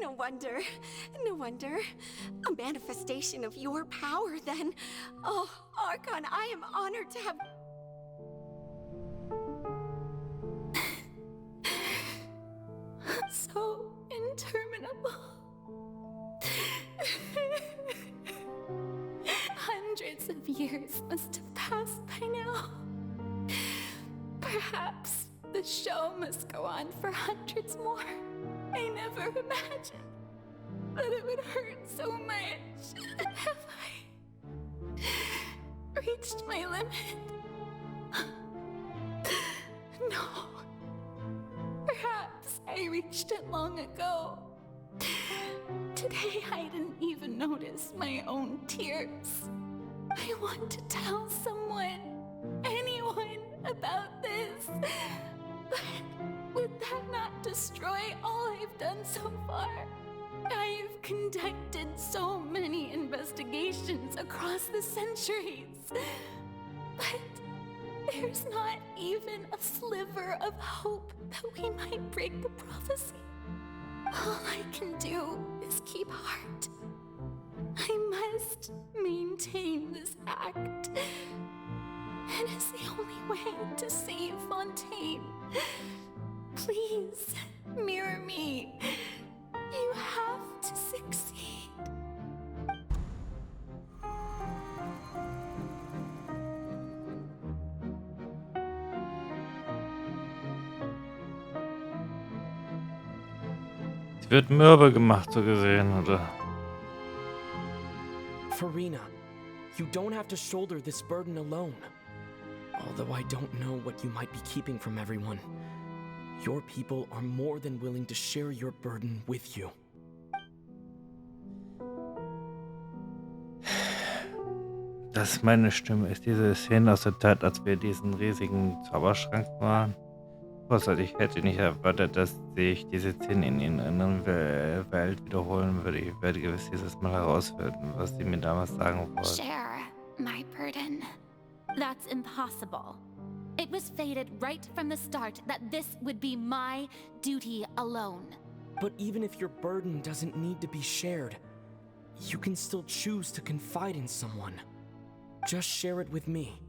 No wonder. No wonder. A manifestation of your power, then. Oh, Archon, I am honored to have... So interminable. Hundreds of years must have passed by now. Perhaps the show must go on for hundreds more. I never imagined that it would hurt so much. Have I reached my limit? No. Perhaps I reached it long ago. Today I didn't even notice my own tears. I want to tell someone, anyone, about this. But would that not destroy all I've done so far? I've conducted so many investigations across the centuries. But there's not even a sliver of hope that we might break the prophecy. All I can do is keep heart. I must maintain this act. It is the only way to save Fontaine. Please, mirror me. You have to succeed. Es wird mürbe gemacht, so gesehen, oder? Farina, you don't have to shoulder this burden alone. Although I don't know what you might be keeping from everyone. Your people are more than willing to share your burden with you. Das meine Stimme ist diese Szene aus der Zeit, als wir diesen riesigen Zauberschrank waren. Großartig, ich hätte nicht erwartet, dass sich diese Szene in ihrer inneren Welt wiederholen würde. Ich werde gewiss dieses Mal herausfinden, was sie mir damals sagen wollten. Share my burden. That's impossible. It was fated right from the start that this would be my duty alone. But even if your burden doesn't need to be shared, you can still choose to confide in someone. Just share it with me.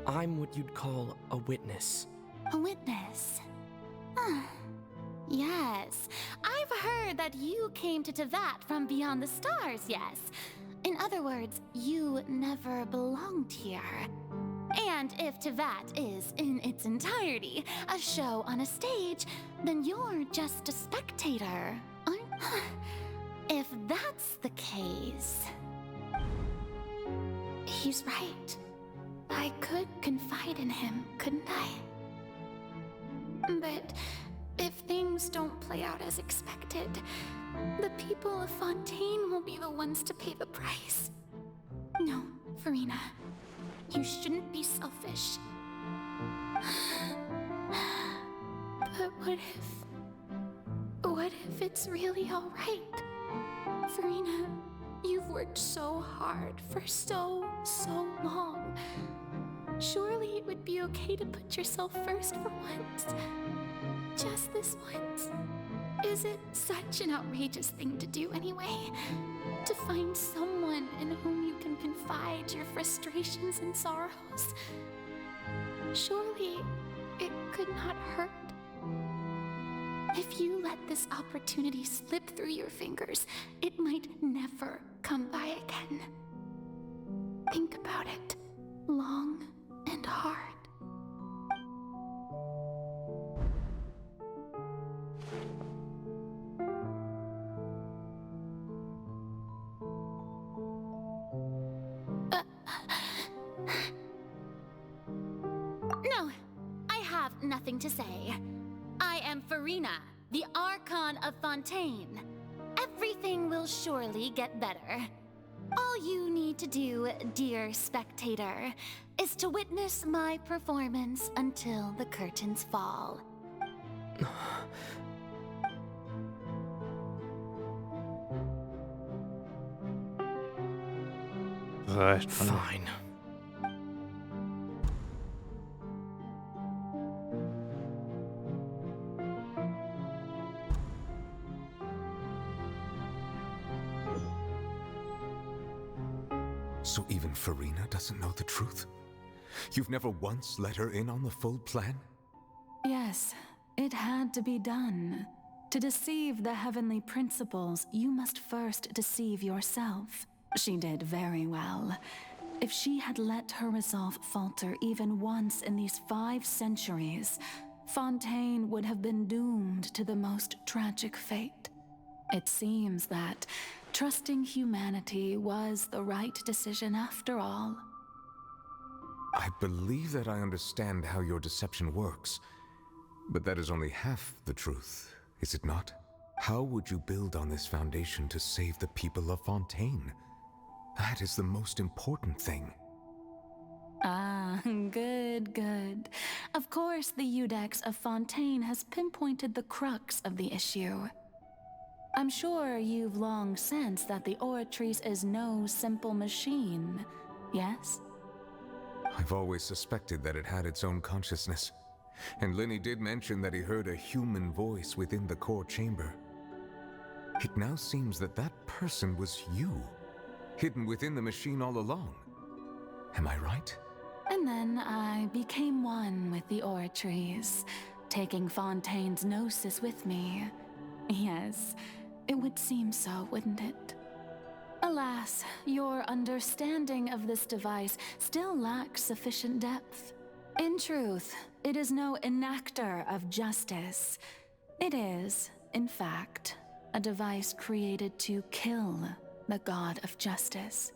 I'm what you'd call a witness. A witness? Yes. I've heard that you came to Teyvat from beyond the stars, yes. In other words, you never belonged here. And if Teyvat is, in its entirety, a show on a stage, then you're just a spectator. If that's the case... He's right. I could confide in him, couldn't I? But if things don't play out as expected, the people of Fontaine will be the ones to pay the price. No, Farina. You shouldn't be selfish. But what if it's really all right? Farina, you've worked so hard for so long. Surely it would be okay to put yourself first for once. Just this once. Is it such an outrageous thing to do anyway? To find someone in whom you can confide your frustrations and sorrows? Surely it could not hurt. If you let this opportunity slip through your fingers, it might never come by again. Think about it long and hard. No, I have nothing to say. I am Farina, the Archon of Fontaine. Everything will surely get better. All you need to do, dear spectator, is to witness my performance until the curtains fall. Fine. So even Farina doesn't know the truth? You've never once let her in on the full plan? Yes, it had to be done. To deceive the heavenly principles, you must first deceive yourself. She did very well. If she had let her resolve falter even once in these 5 centuries, Fontaine would have been doomed to the most tragic fate. It seems that trusting humanity was the right decision after all. I believe that I understand how your deception works, but that is only half the truth, is it not? How would you build on this foundation to save the people of Fontaine? That is the most important thing. Ah, good. Of course, the Iudex of Fontaine has pinpointed the crux of the issue. I'm sure you've long sensed that the Oratrice is no simple machine, yes? I've always suspected that it had its own consciousness. And Lenny did mention that he heard a human voice within the core chamber. It now seems that that person was you, hidden within the machine all along. Am I right? And then I became one with the Oratrice, taking Fontaine's gnosis with me. Yes, it would seem so, wouldn't it? Alas, your understanding of this device still lacks sufficient depth. In truth, it is no enactor of justice. It is, in fact, a device created to kill the god of justice.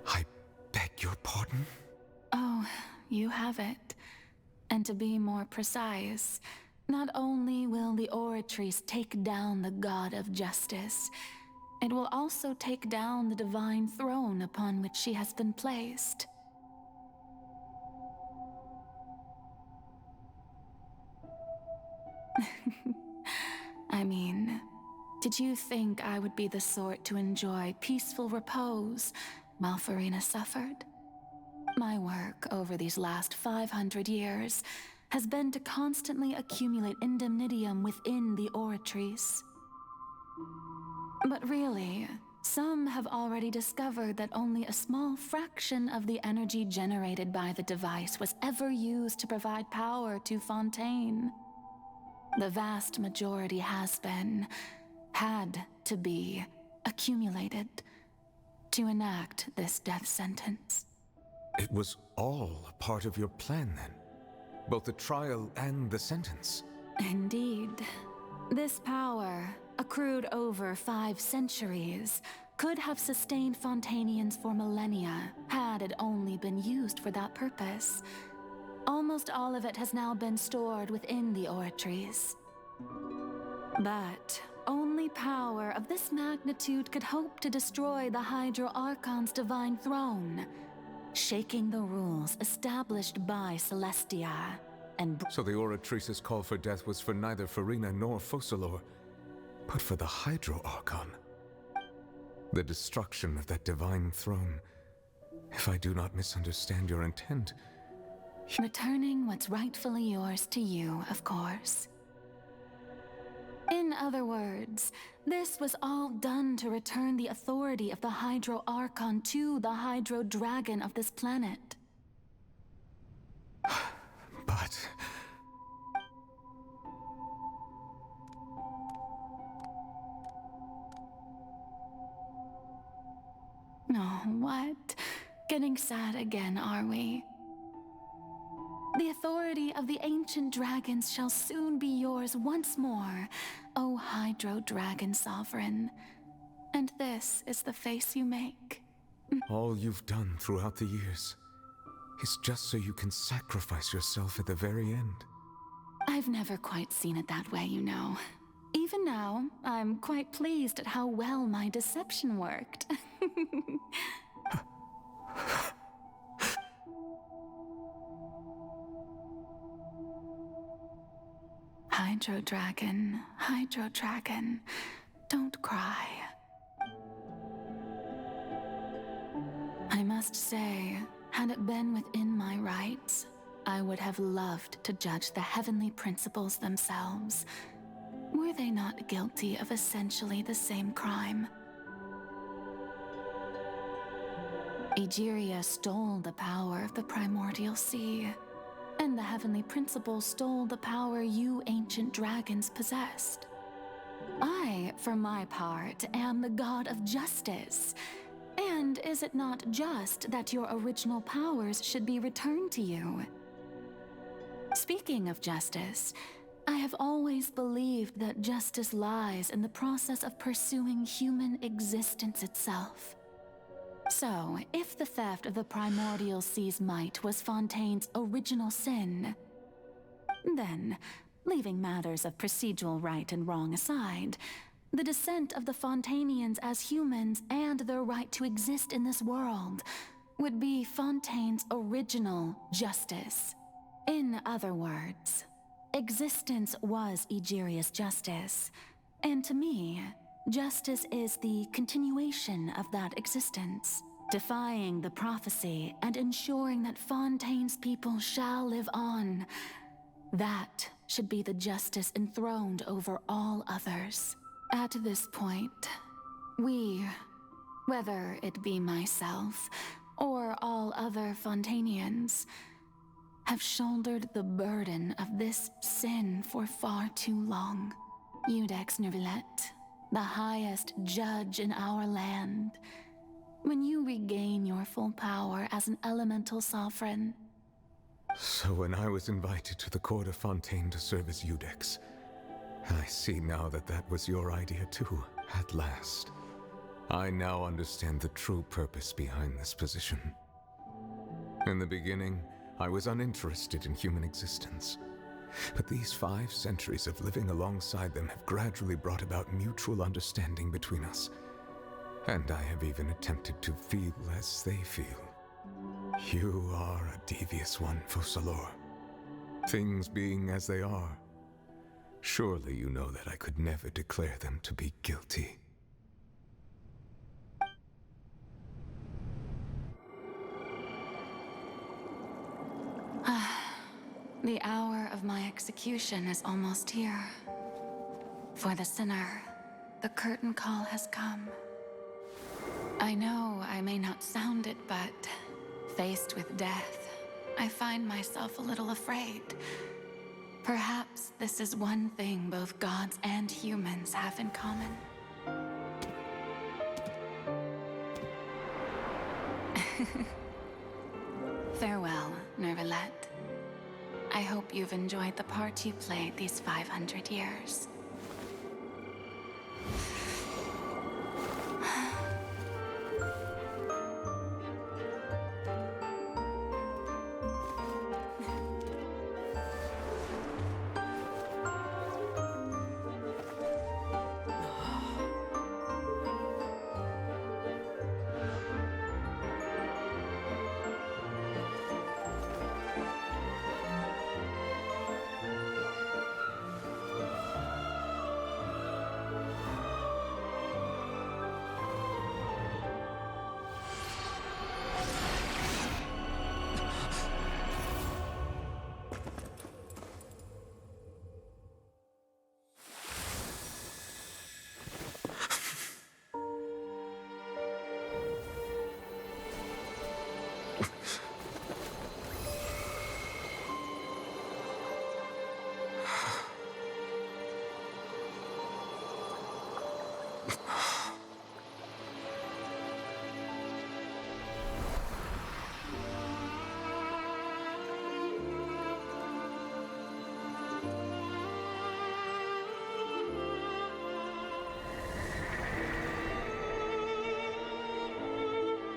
I beg your pardon? Oh, you have it. And to be more precise, not only will the Oratrice take down the god of justice, it will also take down the divine throne upon which she has been placed. I mean, did you think I would be the sort to enjoy peaceful repose while Farina suffered? My work over these last 500 years has been to constantly accumulate indemnitium within the oratories. But really, some have already discovered that only a small fraction of the energy generated by the device was ever used to provide power to Fontaine. The vast majority had to be, accumulated to enact this death sentence. It was all part of your plan, then? Both the trial and the sentence? Indeed. This power, accrued over 5 centuries, could have sustained Fontainians for millennia had it only been used for that purpose. Almost all of it has now been stored within the oratories. But only power of this magnitude could hope to destroy the Hydro Archon's divine throne, shaking the rules established by Celestia and... So the oratrice's call for death was for neither Farina nor Focalor, but for the Hydro Archon. The destruction of that divine throne. If I do not misunderstand your intent... Returning what's rightfully yours to you, of course. In other words, this was all done to return the authority of the Hydro Archon to the Hydro Dragon of this planet. But... Oh, what? Getting sad again, are we? The authority of the ancient dragons shall soon be yours once more, O Hydro Dragon Sovereign. And this is the face you make. All you've done throughout the years is just so you can sacrifice yourself at the very end. I've never quite seen it that way, you know. Even now, I'm quite pleased at how well my deception worked. Hydro Dragon, don't cry. I must say, had it been within my rights, I would have loved to judge the heavenly principles themselves. Were they not guilty of essentially the same crime? Egeria stole the power of the primordial sea, and the heavenly principles stole the power you ancient dragons possessed. I, for my part, am the god of justice. And is it not just that your original powers should be returned to you? Speaking of justice, I have always believed that justice lies in the process of pursuing human existence itself. So, if the theft of the primordial sea's might was Fontaine's original sin, then, leaving matters of procedural right and wrong aside, the descent of the Fontainians as humans and their right to exist in this world would be Fontaine's original justice. In other words, existence was Egeria's justice, and to me, justice is the continuation of that existence, defying the prophecy and ensuring that Fontaine's people shall live on. That should be the justice enthroned over all others. At this point, we, whether it be myself or all other Fontainians, have shouldered the burden of this sin for far too long. Iudex Nervillet, the highest judge in our land, when you regain your full power as an elemental sovereign. So when I was invited to the court of Fontaine to serve as Iudex, I see now that that was your idea too, at last. I now understand the true purpose behind this position. In the beginning, I was uninterested in human existence. But these 5 centuries of living alongside them have gradually brought about mutual understanding between us. And I have even attempted to feel as they feel. You are a devious one, Focalor. Things being as they are, Surely you know that I could never declare them to be guilty. The hour of my execution is almost here. For the sinner, the curtain call has come. I know I may not sound it, but faced with death, I find myself a little afraid. Perhaps this is one thing both gods and humans have in common. Farewell, Nervalette. I hope you've enjoyed the part you played these 500 years.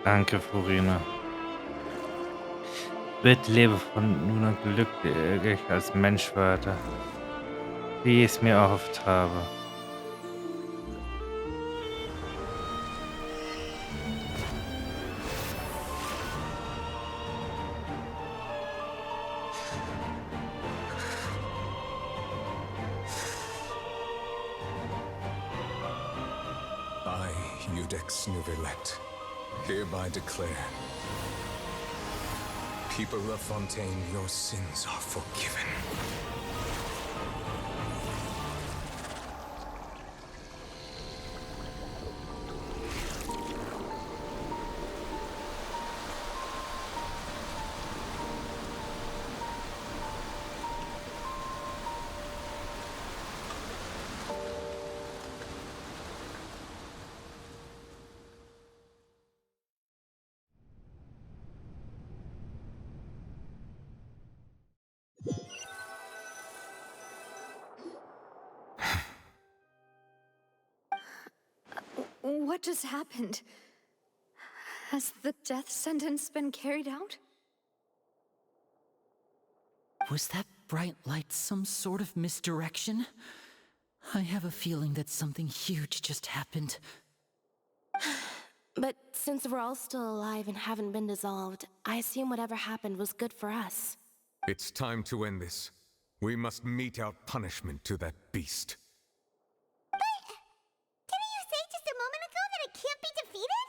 Danke, Furina. Bitte lebe von nun an glücklich als Mensch weiter, wie ich es mir erhofft habe. I, Iudex Noirceur, hereby declare, people of Fontaine, your sins are forgiven. What just happened? Has the death sentence been carried out? Was that bright light some sort of misdirection? I have a feeling that something huge just happened. But since we're all still alive and haven't been dissolved, I assume whatever happened was good for us. It's time to end this. We must mete out punishment to that beast. Didn't you say just a moment ago that it can't be defeated?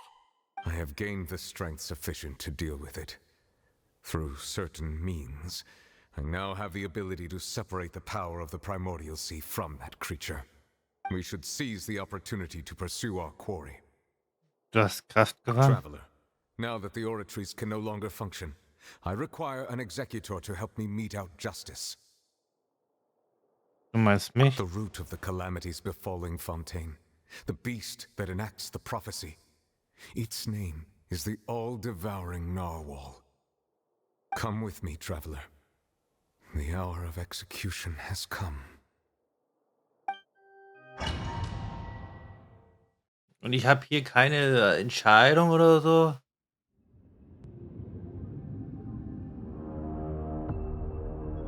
I have gained the strength sufficient to deal with it. Through certain means, I now have the ability to separate the power of the primordial sea from that creature. We should seize the opportunity to pursue our quarry. Du hast Kraft gewonnen. Traveler, now that the oratories can no longer function, I require an executor to help me mete out justice. Du meinst mich? The root of the calamities befalling Fontaine, the beast that enacts the prophecy. Its name is the all-devouring narwhal. Come with me, traveler. The hour of execution has come. Und ich habe hier keine Entscheidung oder so.